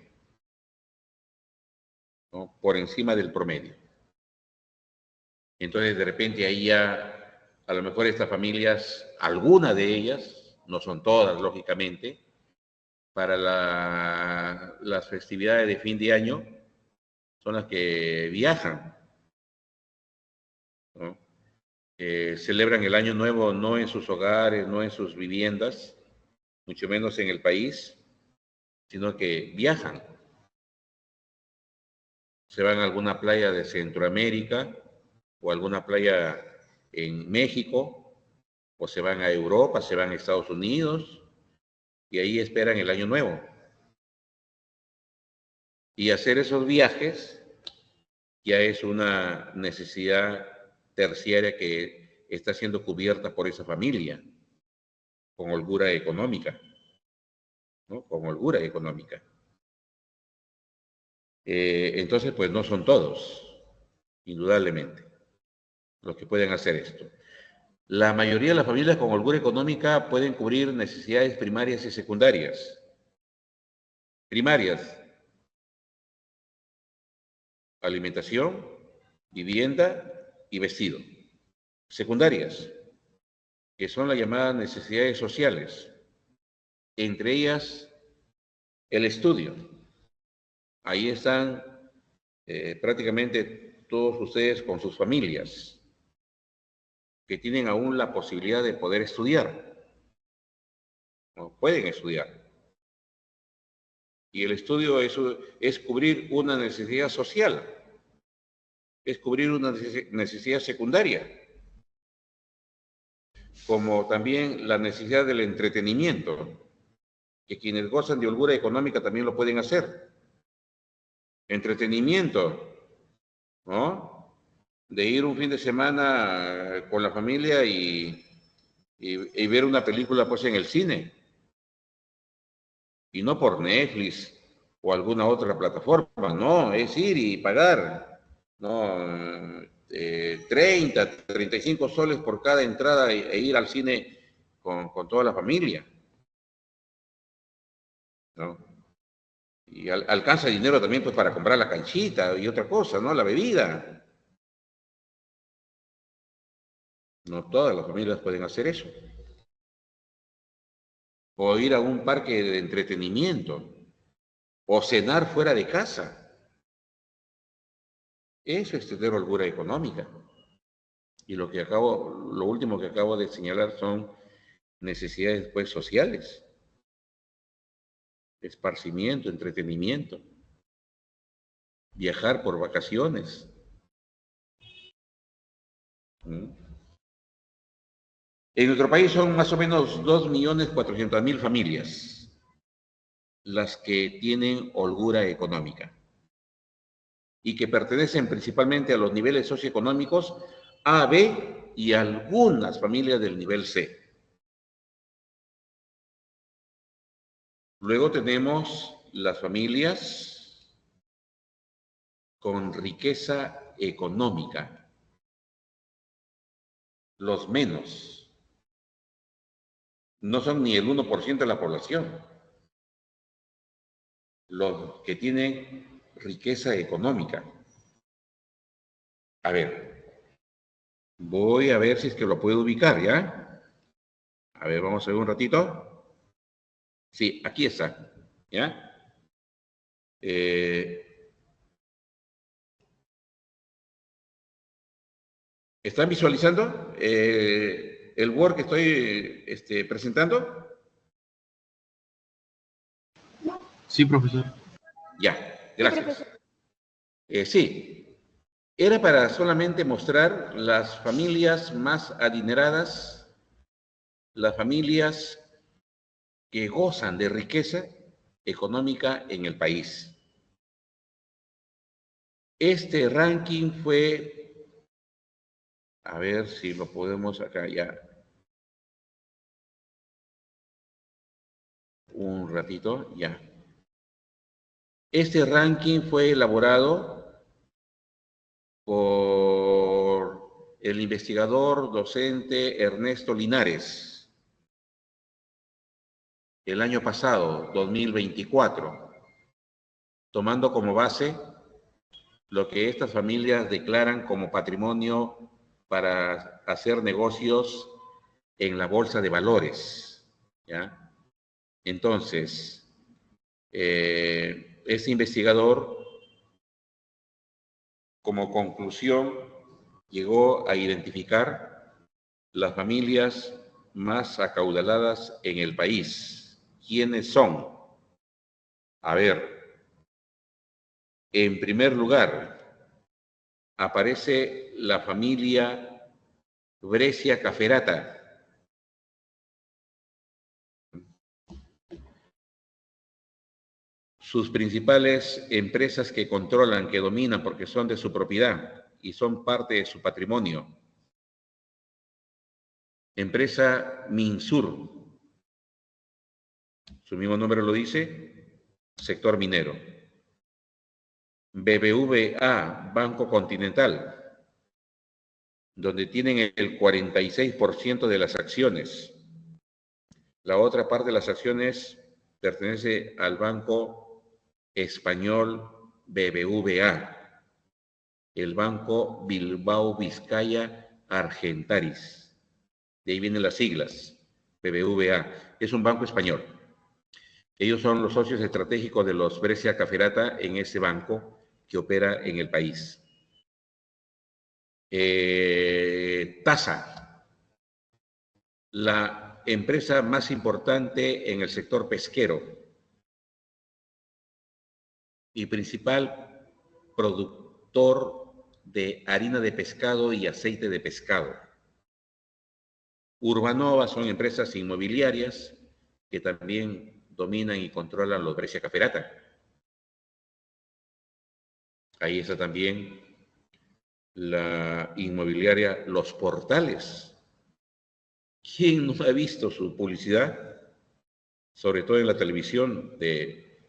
¿no? Por encima del promedio. Entonces, de repente ahí ya, a lo mejor estas familias, alguna de ellas, no son todas, lógicamente, para las festividades de fin de año, son las que viajan, ¿no? Celebran el año nuevo no en sus hogares, no en sus viviendas, mucho menos en el país, sino que viajan. Se van a alguna playa de Centroamérica o alguna playa en México, o se van a Europa, se van a Estados Unidos, y ahí esperan el año nuevo. Y hacer esos viajes ya es una necesidad terciaria que está siendo cubierta por esa familia, con holgura económica, ¿no? Con holgura económica. Entonces, pues no son todos, indudablemente, los que pueden hacer esto. La mayoría de las familias con holgura económica pueden cubrir necesidades primarias y secundarias. Primarias, alimentación, vivienda y vestido. Secundarias, que son las llamadas necesidades sociales, entre ellas el estudio. Ahí están prácticamente todos ustedes con sus familias, que tienen aún la posibilidad de poder estudiar, ¿no? Pueden estudiar. Y el estudio es cubrir una necesidad social, es cubrir una necesidad secundaria, como también la necesidad del entretenimiento, que quienes gozan de holgura económica también lo pueden hacer. Entretenimiento, ¿no? De ir un fin de semana con la familia y ver una película pues en el cine, y no por Netflix o alguna otra plataforma, no, es ir y pagar, no, 30, 35 soles por cada entrada e ir al cine con toda la familia, ¿no? Y alcanza dinero también pues para comprar la canchita y otra cosa, ¿no? La bebida. No todas las familias pueden hacer eso. O ir a un parque de entretenimiento, o cenar fuera de casa. Eso es tener holgura económica. Y lo último que acabo de señalar son necesidades pues sociales, esparcimiento, entretenimiento, viajar por vacaciones. ¿Mm? En nuestro país son más o menos 2.400.000 familias las que tienen holgura económica y que pertenecen principalmente a los niveles socioeconómicos A, B y algunas familias del nivel C. Luego tenemos las familias con riqueza económica, los menos. No son ni el 1% de la población, los que tienen riqueza económica. A ver, voy a ver si es que lo puedo ubicar, ¿ya? A ver, vamos a ver un ratito. Sí, aquí está, ¿ya? ¿Están visualizando el Word que estoy presentando? Sí, profesor. Ya, gracias. Sí, era para solamente mostrar las familias más adineradas, las familias que gozan de riqueza económica en el país. Este ranking fue, a ver si lo podemos acá ya, un ratito, ya. Este ranking fue elaborado por el investigador docente Ernesto Linares, el año pasado, 2024, tomando como base lo que estas familias declaran como patrimonio para hacer negocios en la bolsa de valores, ¿ya? Entonces, este investigador, como conclusión, llegó a identificar las familias más acaudaladas en el país. ¿Quiénes son? A ver, en primer lugar, aparece la familia Brescia Caferata. Sus principales empresas que controlan, que dominan porque son de su propiedad y son parte de su patrimonio. Empresa Minsur, su mismo nombre lo dice, sector minero. BBVA, Banco Continental, donde tienen el 46% de las acciones. La otra parte de las acciones pertenece al Banco Español BBVA, el Banco Bilbao Vizcaya Argentaris. De ahí vienen las siglas, BBVA. Es un banco español. Ellos son los socios estratégicos de los Brescia Caferata en ese banco que opera en el país. TASA, la empresa más importante en el sector pesquero y principal productor de harina de pescado y aceite de pescado. Urbanova son empresas inmobiliarias que también dominan y controlan los Brescia Caferata. Ahí está también la inmobiliaria Los Portales. ¿Quién no ha visto su publicidad? Sobre todo en la televisión de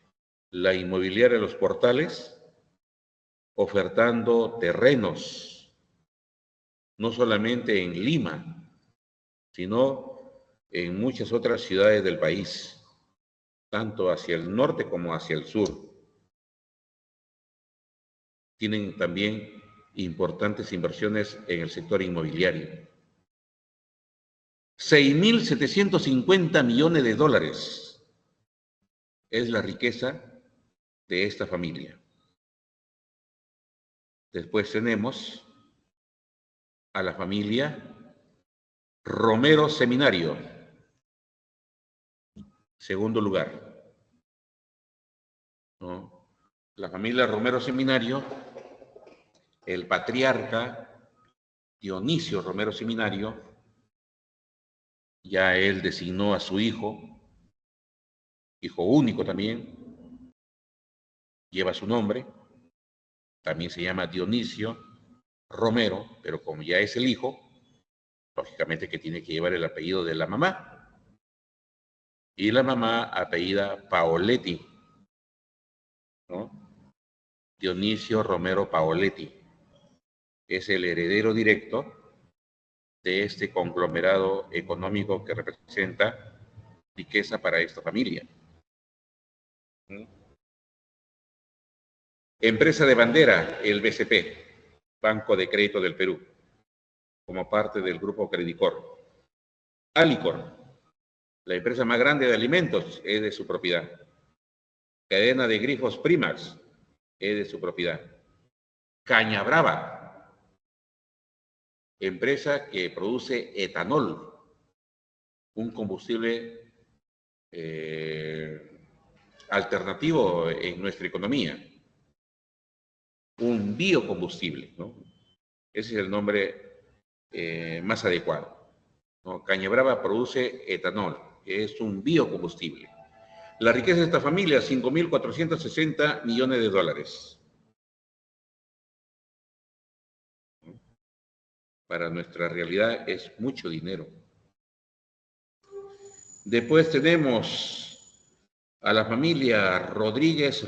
la inmobiliaria Los Portales, ofertando terrenos, no solamente en Lima, sino en muchas otras ciudades del país, tanto hacia el norte como hacia el sur. Tienen también importantes inversiones en el sector inmobiliario. 6.750 millones de dólares es la riqueza de esta familia. Después tenemos a la familia Romero Seminario, segundo lugar, ¿no? La familia Romero Seminario, el patriarca Dionisio Romero Seminario, ya él designó a su hijo único también, lleva su nombre, también se llama Dionisio Romero, pero como ya es el hijo, lógicamente que tiene que llevar el apellido de la mamá. Y la mamá apellida Paoletti, ¿no? Dionisio Romero Paoletti. Es el heredero directo de este conglomerado económico que representa riqueza para esta familia. Empresa de bandera, el BCP, Banco de Crédito del Perú, como parte del grupo Credicor. Alicor, la empresa más grande de alimentos, es de su propiedad. Cadena de grifos Primax, es de su propiedad. Caña Brava, empresa que produce etanol, un combustible alternativo en nuestra economía. Un biocombustible, ¿no? Ese es el nombre más adecuado, ¿no? Caña Brava produce etanol, que es un biocombustible. La riqueza de esta familia, 5.460 millones de dólares. Para nuestra realidad es mucho dinero. Después tenemos a la familia Rodríguez.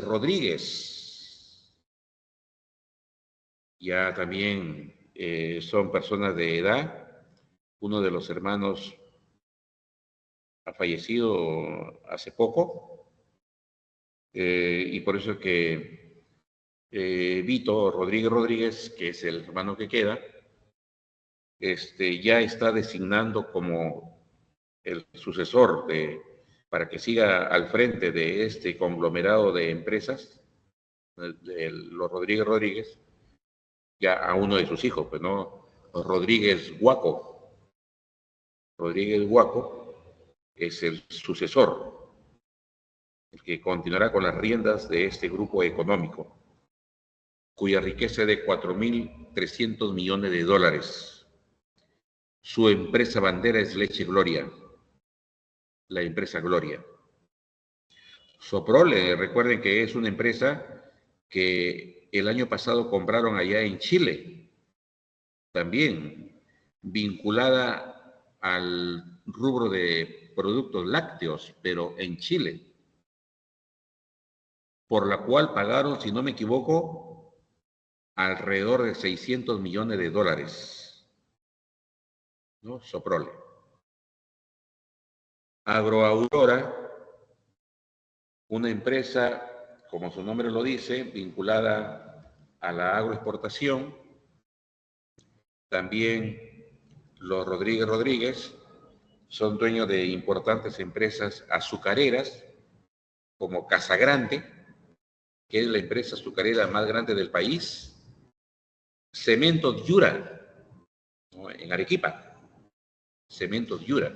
Ya también son personas de edad. Uno de los hermanos ha fallecido hace poco, y por eso es que Vito Rodríguez, que es el hermano que queda, ya está designando como el sucesor para que siga al frente de este conglomerado de empresas, de los Rodríguez, ya a uno de sus hijos, pues no, Rodríguez Guaco es el sucesor, el que continuará con las riendas de este grupo económico, cuya riqueza es de 4.300 millones de dólares. Su empresa bandera es Leche Gloria, la empresa Gloria. Soprole, recuerden que es una empresa que el año pasado compraron allá en Chile, también vinculada al rubro de productos lácteos, pero en Chile, por la cual pagaron, si no me equivoco, alrededor de 600 millones de dólares. ¿No? Soprole. Agroaurora, una empresa, como su nombre lo dice, vinculada a la agroexportación. También los Rodríguez son dueños de importantes empresas azucareras, como Casagrande, que es la empresa azucarera más grande del país. Cementos Yura, ¿no? En Arequipa. Cementos Yura.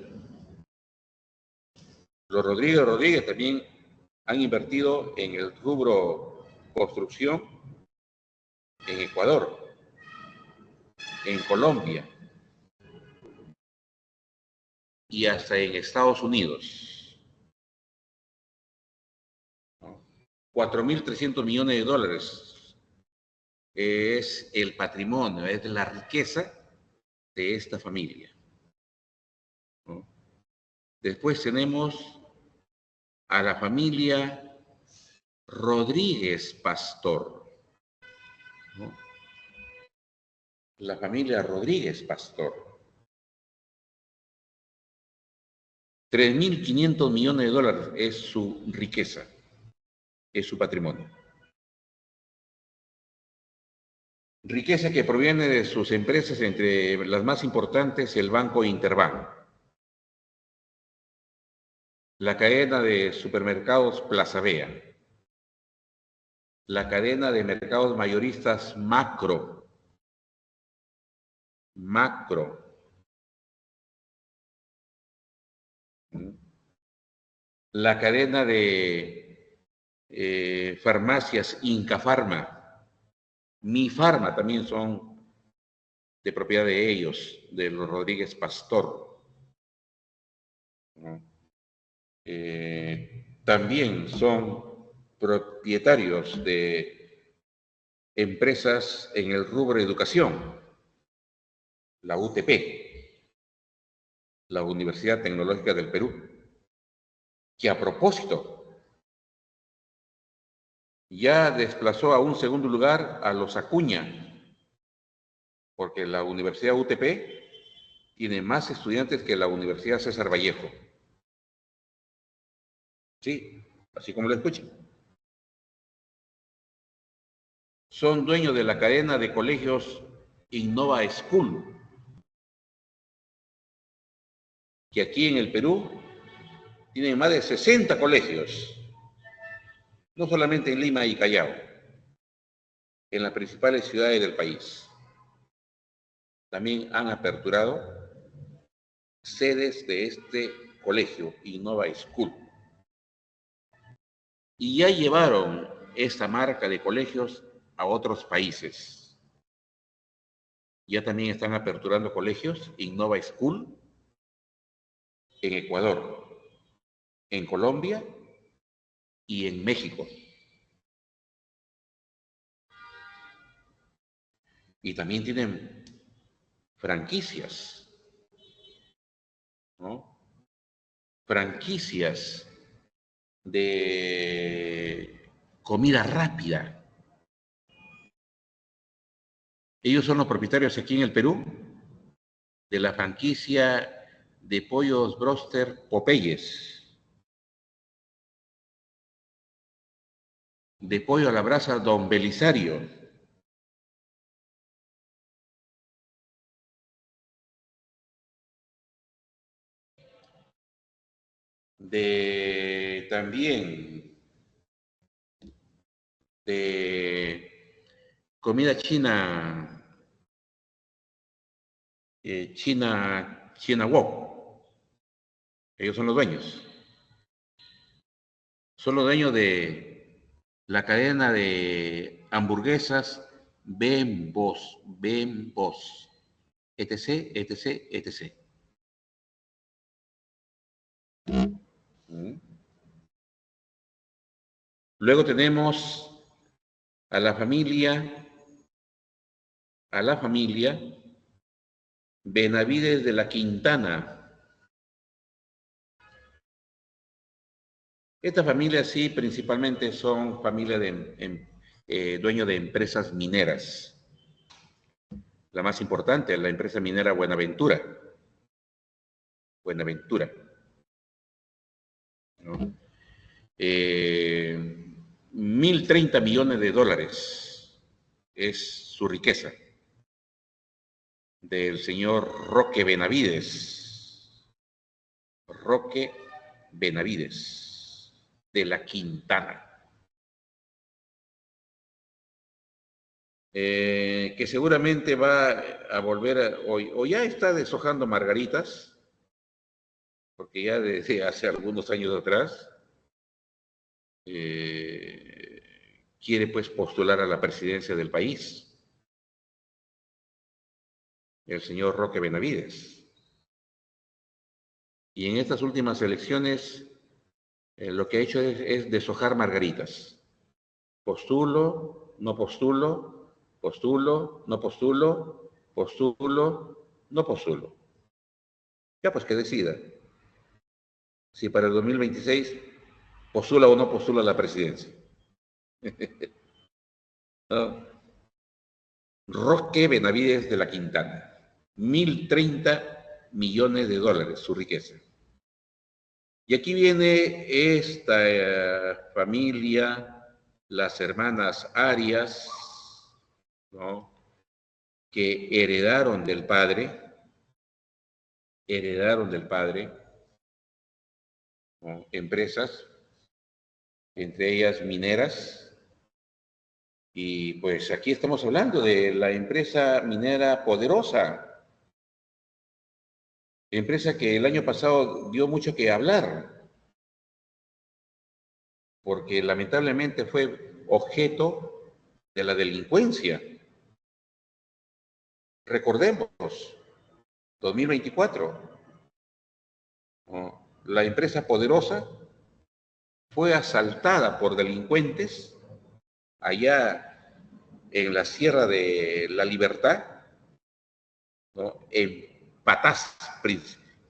Los Rodríguez también han invertido en el rubro construcción en Ecuador, en Colombia y hasta en Estados Unidos. 4.300 millones de dólares es el patrimonio, es la riqueza de esta familia. Después tenemos a la familia Rodríguez Pastor. La familia Rodríguez Pastor. 3.500 millones de dólares es su riqueza, es su patrimonio. Riqueza que proviene de sus empresas, entre las más importantes, el Banco Interbank, la cadena de supermercados Plaza Vea, la cadena de mercados mayoristas Macro, la cadena de farmacias Incafarma, Mi Farma también son de propiedad de ellos, de los Rodríguez Pastor. También son propietarios de empresas en el rubro de educación, la UTP, la Universidad Tecnológica del Perú, que a propósito ya desplazó a un segundo lugar a los Acuña, porque la Universidad UTP tiene más estudiantes que la Universidad César Vallejo. Sí, así como lo escuchan. Son dueños de la cadena de colegios Innova School, que aquí en el Perú tienen más de 60 colegios, no solamente en Lima y Callao, en las principales ciudades del país. También han aperturado sedes de este colegio, Innova School. Y ya llevaron esta marca de colegios a otros países. Ya también están aperturando colegios, Innova School, en Ecuador, en Colombia y en México. Y también tienen franquicias, ¿no? Franquicias de comida rápida Ellos son los propietarios aquí en el Perú de la franquicia de pollos Broster Popeyes, de pollo a la brasa Don Belisario, de también de comida china, China Wok. Ellos son los dueños. Son los dueños de la cadena de hamburguesas Bembos, etc, etc, etc. Luego tenemos a la familia Benavides de la Quintana. Esta familia sí principalmente son familia de dueños de empresas mineras. La más importante, la empresa minera Buenaventura. Buenaventura. ¿No? 1.030 millones de dólares es su riqueza del señor Roque Benavides. Roque Benavides de la Quintana. Que seguramente va a volver o ya está deshojando margaritas, porque ya desde hace algunos años atrás quiere pues postular a la presidencia del país, el señor Roque Benavides. Y en estas últimas elecciones lo que ha hecho es deshojar margaritas. Postulo, no postulo, postulo, no postulo, postulo, no postulo. Ya pues que decida si para el 2026 postula o no postula la presidencia. ¿No? Roque Benavides de la Quintana, 1.030 millones de dólares su riqueza. Y aquí viene esta familia, las hermanas Arias, ¿no? Que heredaron del padre, ¿no? Empresas, entre ellas mineras, y pues aquí estamos hablando de la empresa minera Poderosa, empresa que el año pasado dio mucho que hablar, porque lamentablemente fue objeto de la delincuencia. Recordemos, 2024, ¿no? La empresa Poderosa fue asaltada por delincuentes allá en la Sierra de la Libertad, ¿no? En Patás,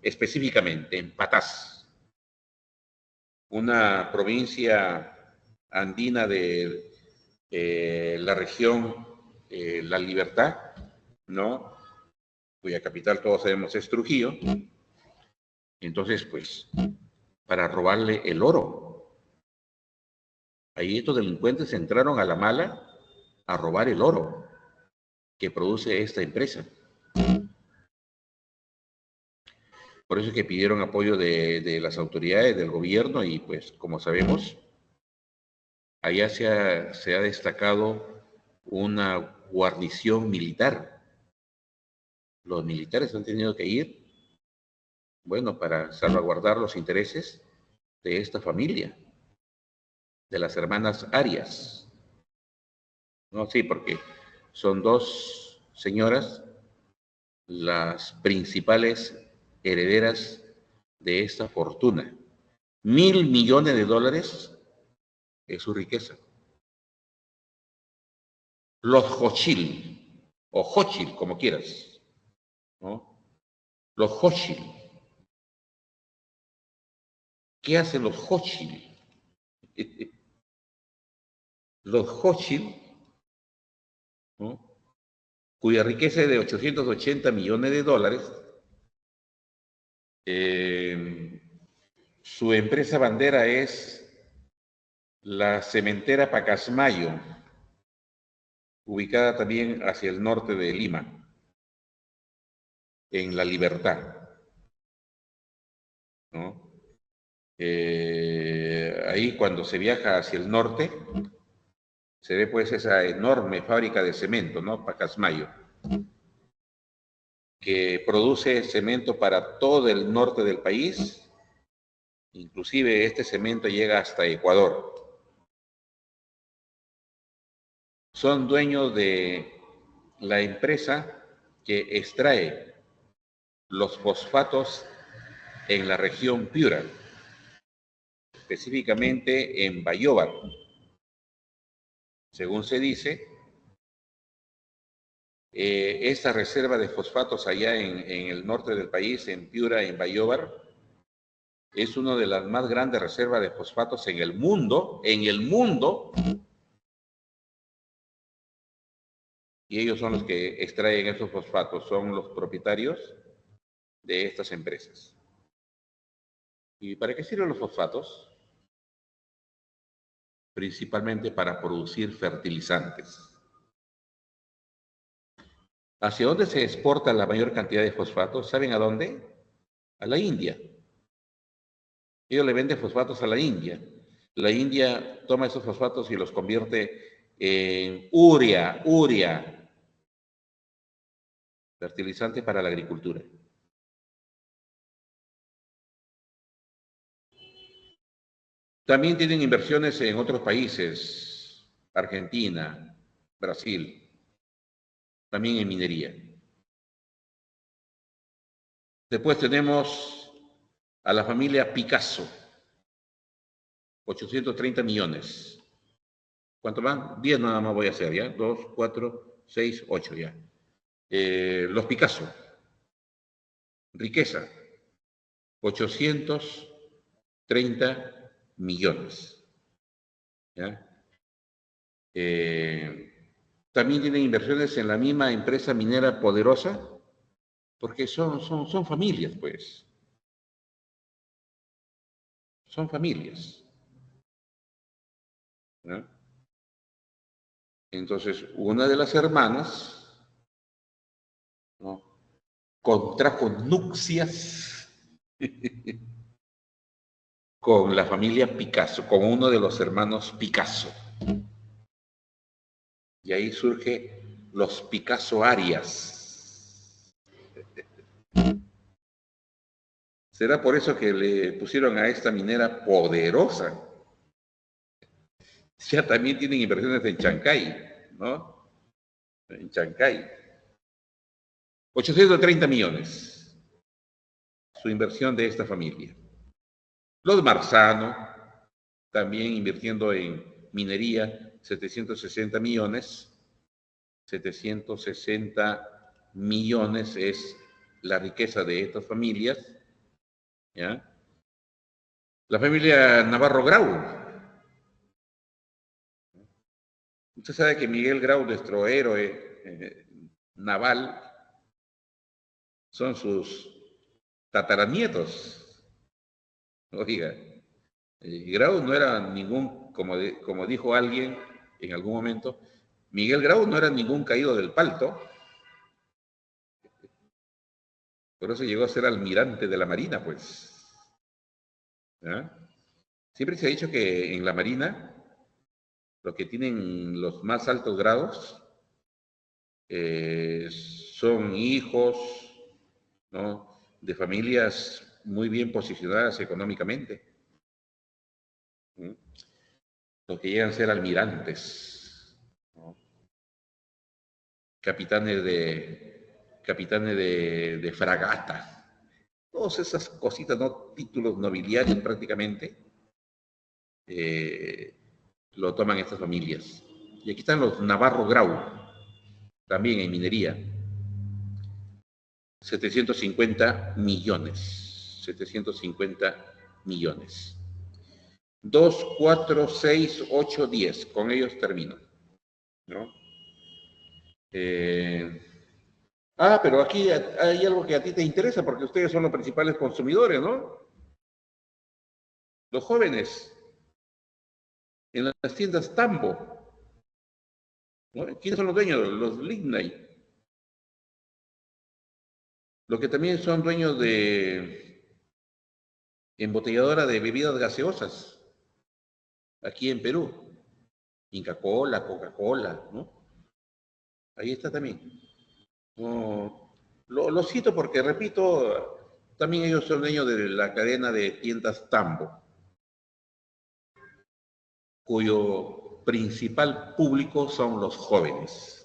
específicamente, en Patás, una provincia andina de la región La Libertad, ¿no? Cuya capital todos sabemos es Trujillo. Entonces, pues, para robarle el oro. Ahí estos delincuentes entraron a la mala a robar el oro que produce esta empresa. Por eso es que pidieron apoyo de las autoridades, del gobierno, y pues, como sabemos, allá se ha destacado una guarnición militar. Los militares han tenido que ir, bueno, para salvaguardar los intereses de esta familia, de las hermanas Arias. No, sí, porque son dos señoras las principales herederas de esta fortuna. 1.000 millones de dólares es su riqueza. Los Jochil, o Jochil, como quieras, ¿no? Los Jochil. ¿Qué hacen los Jochil? Los Jochil, ¿no? cuya riqueza es de 880 millones de dólares. Su empresa bandera es la cementera Pacasmayo, ubicada también hacia el norte de Lima, en La Libertad, ¿no? Ahí cuando se viaja hacia el norte, se ve pues esa enorme fábrica de cemento, ¿no? Pacasmayo, que produce cemento para todo el norte del país. Inclusive este cemento llega hasta Ecuador. Son dueños de la empresa que extrae los fosfatos en la región Piura, específicamente en Bayóvar. Según se dice, esta reserva de fosfatos allá en el norte del país, en Piura, en Bayóvar, es una de las más grandes reservas de fosfatos en el mundo, y ellos son los que extraen esos fosfatos, son los propietarios de estas empresas. ¿Y para qué sirven los fosfatos? Principalmente para producir fertilizantes. ¿Hacia dónde se exporta la mayor cantidad de fosfatos? ¿Saben a dónde? A la India. Ellos le venden fosfatos a la India. La India toma esos fosfatos y los convierte en urea, fertilizante para la agricultura. También tienen inversiones en otros países, Argentina, Brasil, también en minería. Después tenemos a la familia Picasso, 830 millones. ¿Cuánto más? 10 nada más voy a hacer, ¿ya? 2, 4, 6, 8, ya. Los Picasso, riqueza, 830 millones. ¿Ya? También tienen inversiones en la misma empresa minera Poderosa, porque son familias, pues. Son familias. ¿No? Entonces, una de las hermanas, ¿no?, contrajo nupcias con la familia Picasso, con uno de los hermanos Picasso. Y ahí surge los Picasso Arias. ¿Será por eso que le pusieron a esta minera Poderosa? Ya también tienen inversiones en Chancay, ¿no? En Chancay. 830 millones, su inversión de esta familia. Los Marzano, también invirtiendo en minería, 760 millones. 760 millones es la riqueza de estas familias. ¿Ya? La familia Navarro Grau. Usted sabe que Miguel Grau, nuestro héroe naval, son sus tataranietos. Oiga, Grau no era ningún, como dijo alguien en algún momento, Miguel Grau no era ningún caído del palto. Por eso llegó a ser almirante de la Marina, pues. ¿Ya? Siempre se ha dicho que en la Marina, los que tienen los más altos grados son hijos, ¿no?, de familias muy bien posicionadas económicamente. Los que llegan a ser almirantes, ¿no?, capitanes de fragata, todas esas cositas, ¿no?, títulos nobiliarios prácticamente, lo toman estas familias. Y aquí están los Navarro Grau, también en minería. 750 millones. 750 millones. 2, 4, 6, 8, 10. Con ellos termino, ¿no? Ah, pero aquí hay algo que a ti te interesa porque ustedes son los principales consumidores, ¿no? Los jóvenes en las tiendas Tambo, ¿no? ¿Quiénes son los dueños? Los Lignite, los que también son dueños de embotelladora de bebidas gaseosas aquí en Perú. Inca Cola, Coca-Cola, ¿no? Ahí está también. No, lo cito porque, repito, también ellos son dueños de la cadena de tiendas Tambo, cuyo principal público son los jóvenes.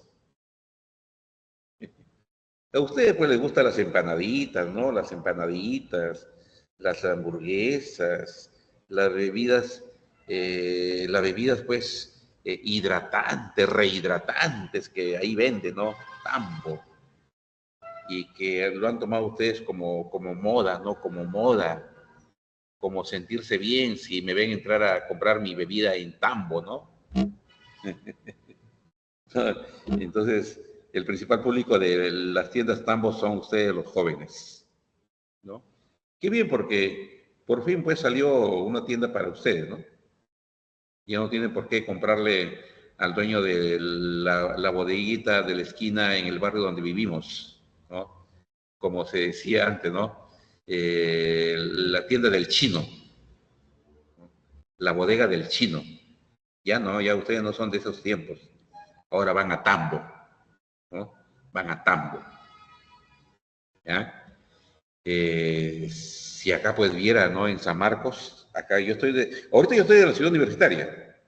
A ustedes pues les gustan las empanaditas, ¿no? Las hamburguesas, las bebidas pues hidratantes, rehidratantes que ahí venden, ¿no? Tambo. Y que lo han tomado ustedes como moda, ¿no? Como moda, como sentirse bien si me ven entrar a comprar mi bebida en Tambo, ¿no? Entonces, el principal público de las tiendas Tambo son ustedes los jóvenes, ¿no? Qué bien, porque por fin pues salió una tienda para ustedes, ¿no? Ya no tienen por qué comprarle al dueño de la bodeguita de la esquina en el barrio donde vivimos, ¿no? Como se decía antes, ¿no? La tienda del chino, la bodega del chino. Ya no, ya ustedes no son de esos tiempos. Ahora van a Tambo, ¿no? Van a Tambo, ¿ya? Si acá pues viera, ¿no? En San Marcos, acá ahorita yo estoy de la ciudad universitaria,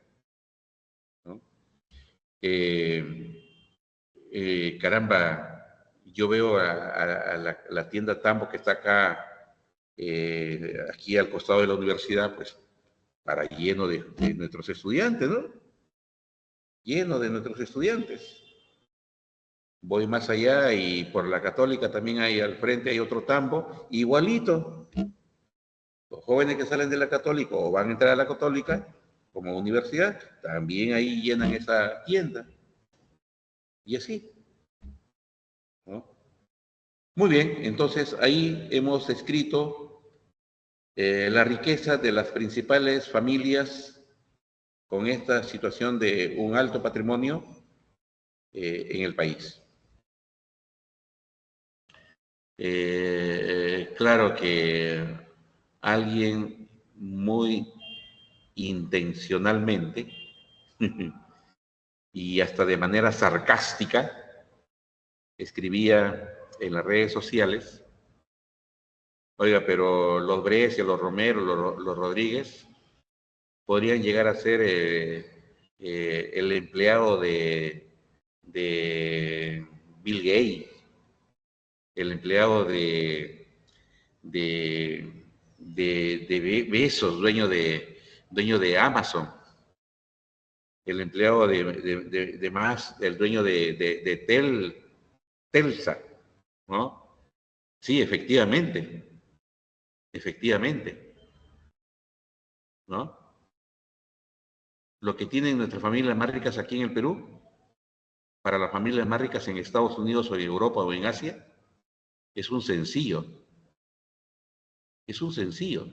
¿no? Eh, Caramba, yo veo a la tienda Tambo que está acá, aquí al costado de la universidad, pues para lleno de nuestros estudiantes, ¿no? Lleno de nuestros estudiantes. Voy más allá y por la Católica también hay al frente, hay otro Tambo, igualito. Los jóvenes que salen de la Católica o van a entrar a la Católica como universidad, también ahí llenan esa tienda. Y así, ¿no? Muy bien, entonces ahí hemos escrito la riqueza de las principales familias con esta situación de un alto patrimonio en el país. Claro que alguien muy intencionalmente y hasta de manera sarcástica escribía en las redes sociales: oiga, pero los Brescia, los Romero, los Rodríguez podrían llegar a ser el empleado de Bill Gates, el empleado de Bezos, dueño de Amazon, el empleado de más, el dueño de Telsa, ¿no? Sí, efectivamente, ¿no? Lo que tienen nuestras familias más ricas aquí en el Perú, para las familias más ricas en Estados Unidos o en Europa o en Asia, es un sencillo, es un sencillo.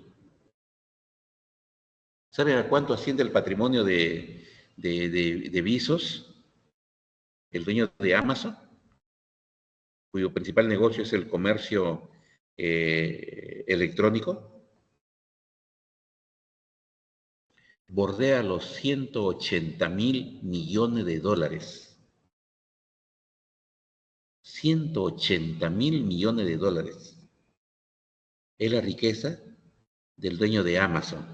¿Saben a cuánto asciende el patrimonio de Bezos, el dueño de Amazon, cuyo principal negocio es el comercio electrónico? Bordea los 180.000 millones de dólares. 180.000 millones de dólares. Es la riqueza del dueño de Amazon.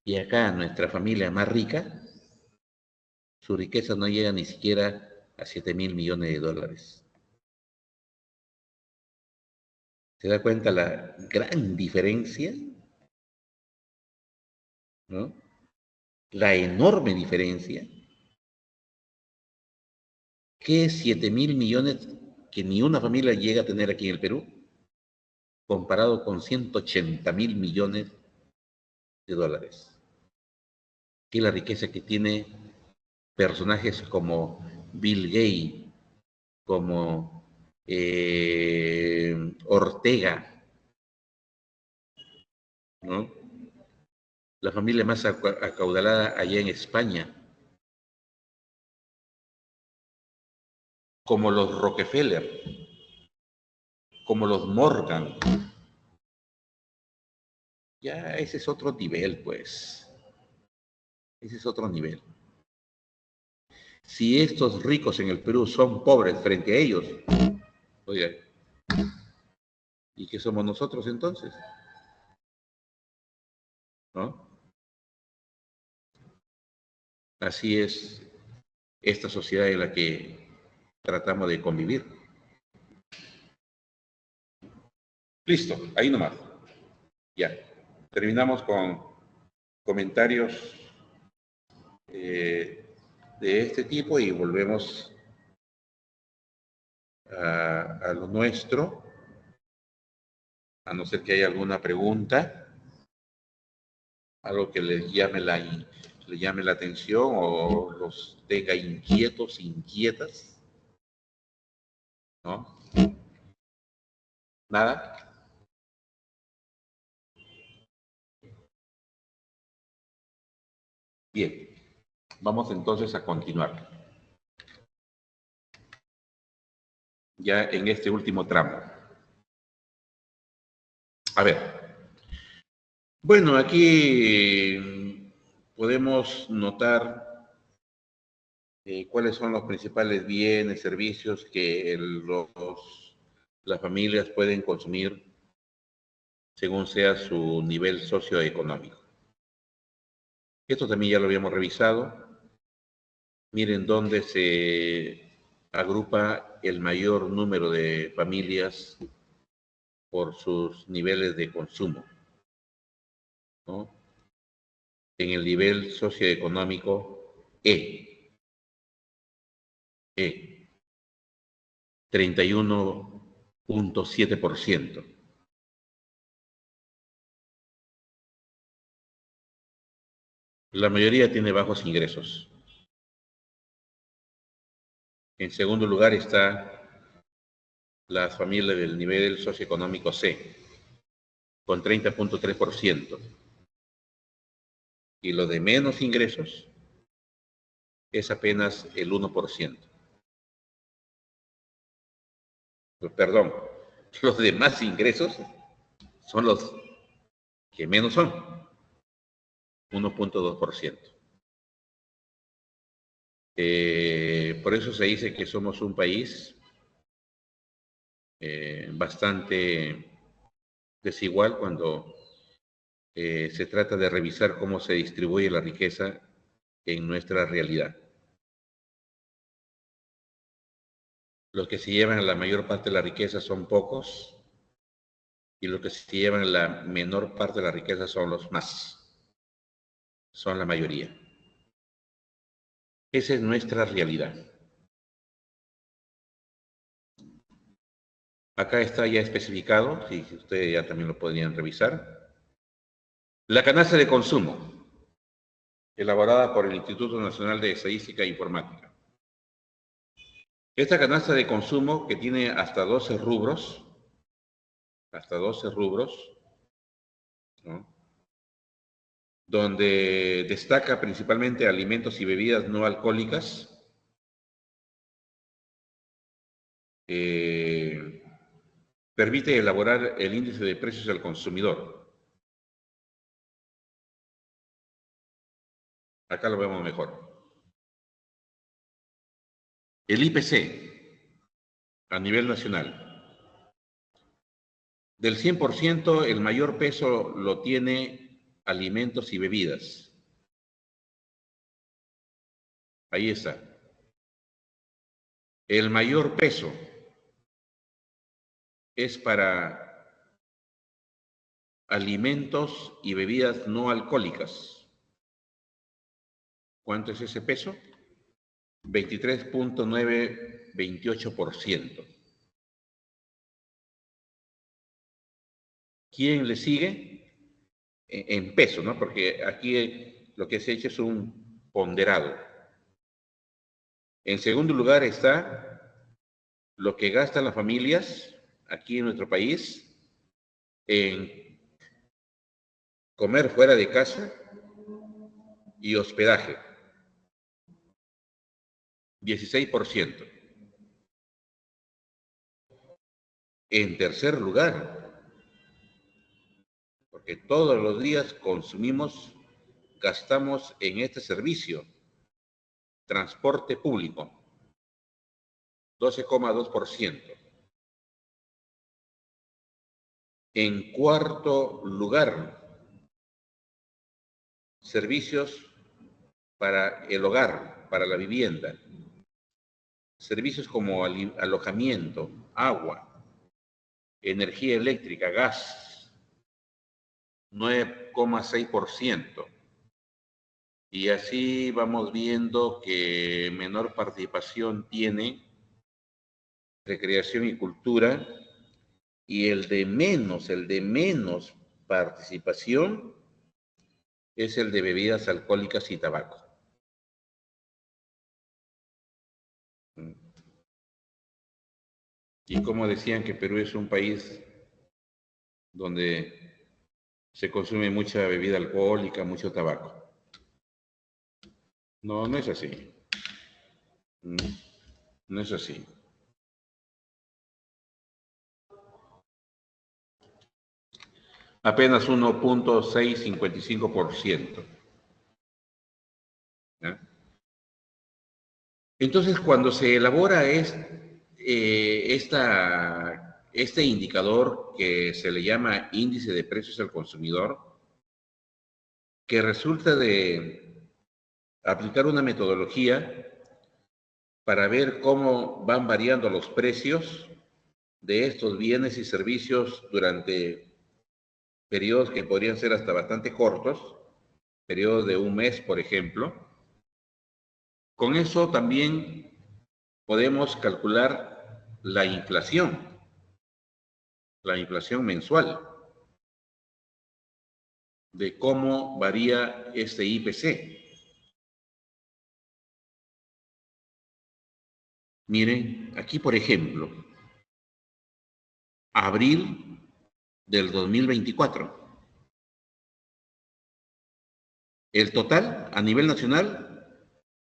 Y acá nuestra familia más rica, su riqueza no llega ni siquiera a 7.000 millones de dólares. ¿Se da cuenta la gran diferencia? ¿No? La enorme diferencia. ¿Qué es 7.000 millones que ni una familia llega a tener aquí en el Perú, comparado con 180.000 millones de dólares? ¿Qué es la riqueza que tiene personajes como Bill Gates, como Ortega, ¿no? La familia más acaudalada allá en España, como los Rockefeller, como los Morgan. Ya ese es otro nivel, pues. Ese es otro nivel. Si estos ricos en el Perú son pobres frente a ellos, oiga, ¿y qué somos nosotros entonces? ¿No? Así es esta sociedad en la que tratamos de convivir. Listo, ahí nomás. Ya. Terminamos con comentarios de este tipo y volvemos a lo nuestro, a no ser que haya alguna pregunta, algo que les llame la atención o los tenga inquietos, inquietas, ¿no? ¿Nada? Bien, vamos entonces a continuar. Ya en este último tramo. A ver. Bueno, aquí podemos notar cuáles son los principales bienes, servicios que las familias pueden consumir según sea su nivel socioeconómico. Esto también ya lo habíamos revisado. Miren dónde se agrupa el mayor número de familias por sus niveles de consumo, ¿no? En el nivel socioeconómico E, 31.7%. La mayoría tiene bajos ingresos. En segundo lugar está las familias del nivel socioeconómico C, con 30.3%. Y los de menos ingresos es apenas el 1%. Perdón, los de más ingresos son los que menos son, 1.2%. Por eso se dice que somos un país bastante desigual cuando se trata de revisar cómo se distribuye la riqueza en nuestra realidad. Los que se llevan la mayor parte de la riqueza son pocos y los que se llevan la menor parte de la riqueza son los más, son la mayoría. Esa es nuestra realidad. Acá está ya especificado, si ustedes ya también lo podrían revisar. La canasta de consumo, elaborada por el Instituto Nacional de Estadística e Informática. Esta canasta de consumo, que tiene hasta 12 rubros, ¿no? Donde destaca principalmente alimentos y bebidas no alcohólicas, permite elaborar el índice de precios al consumidor. Acá lo vemos mejor. El IPC, a nivel nacional. Del 100%, el mayor peso lo tiene alimentos y bebidas. Ahí está. El mayor peso es para alimentos y bebidas no alcohólicas. ¿Cuánto es ese peso? 23.928%. ¿Quién le sigue? En peso, ¿no? Porque aquí lo que se ha hecho es un ponderado. En segundo lugar está lo que gastan las familias aquí en nuestro país en comer fuera de casa y hospedaje. 16%. En tercer lugar, porque todos los días gastamos en este servicio, transporte público, 12,2%. En cuarto lugar, servicios para el hogar, para la vivienda, servicios como alojamiento, agua, energía eléctrica, gas, 9,6%. Y así vamos viendo que menor participación tiene recreación y cultura, y el de menos participación es el de bebidas alcohólicas y tabaco. Y como decían que Perú es un país donde se consume mucha bebida alcohólica, mucho tabaco. No, no es así. No es así. Apenas 1,655%. Entonces, cuando se elabora este indicador que se le llama índice de precios al consumidor, que resulta de aplicar una metodología para ver cómo van variando los precios de estos bienes y servicios durante periodos que podrían ser hasta bastante cortos, periodos de un mes, por ejemplo. Con eso también podemos calcular la inflación mensual, de cómo varía este IPC. Miren, aquí por ejemplo, abril del 2024. El total a nivel nacional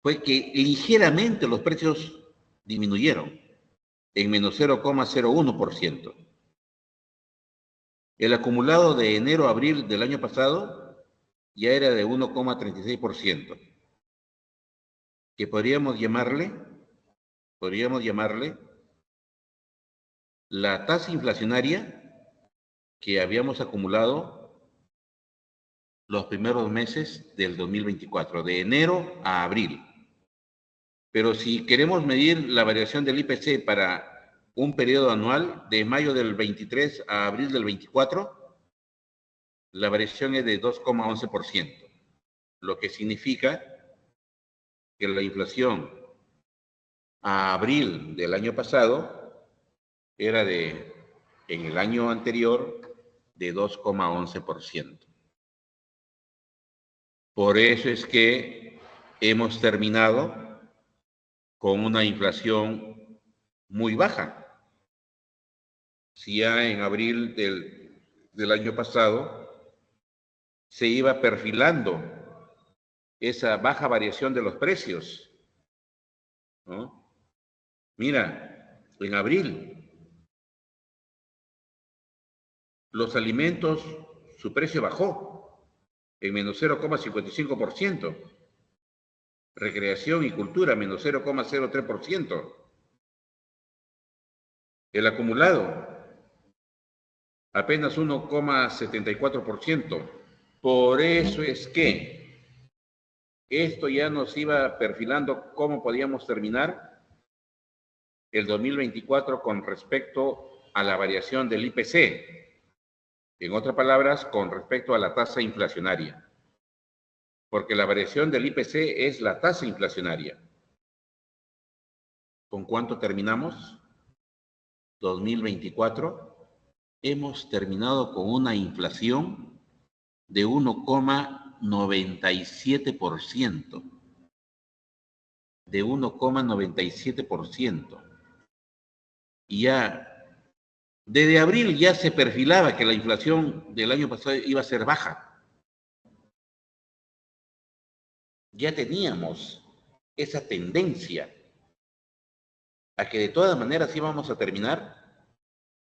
fue que ligeramente los precios disminuyeron en menos 0,01%. El acumulado de enero a abril del año pasado ya era de 1,36%, que podríamos llamarle la tasa inflacionaria que habíamos acumulado los primeros meses del 2024, de enero a abril. Pero si queremos medir la variación del IPC para un periodo anual, de mayo del 23 a abril del 24, la variación es de 2,11%, lo que significa que la inflación a abril del año pasado era en el año anterior, de 2,11%. Por eso es que hemos terminado con una inflación muy baja. Si ya en abril del año pasado se iba perfilando esa baja variación de los precios, ¿no? Mira, en abril los alimentos, su precio bajó en menos 0,55%. Recreación y cultura, menos 0,03%. El acumulado, apenas 1,74%. Por eso es que esto ya nos iba perfilando cómo podíamos terminar el 2024 con respecto a la variación del IPC. En otras palabras, con respecto a la tasa inflacionaria. Porque la variación del IPC es la tasa inflacionaria. ¿Con cuánto terminamos? 2024. Hemos terminado con una inflación de 1,97%. De 1,97%. Y ya, desde abril ya se perfilaba que la inflación del año pasado iba a ser baja. Ya teníamos esa tendencia a que de todas maneras íbamos a terminar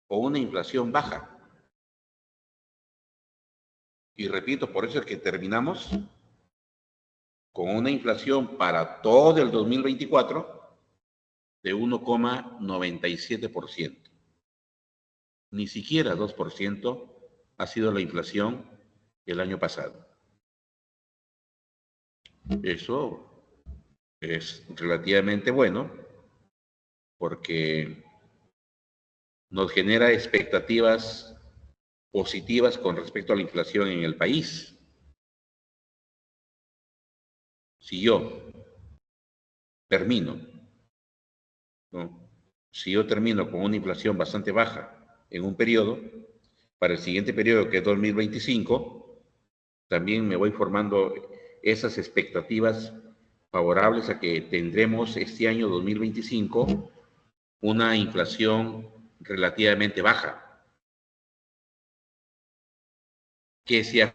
con una inflación baja. Y repito, por eso es que terminamos con una inflación para todo el 2024 de 1,97%. Ni siquiera 2% ha sido la inflación el año pasado. Eso es relativamente bueno porque nos genera expectativas positivas con respecto a la inflación en el país. Si yo termino, ¿no? Si yo termino con una inflación bastante baja en un periodo, para el siguiente periodo, que es 2025, también me voy formando esas expectativas favorables a que tendremos este año 2025 una inflación relativamente baja, que se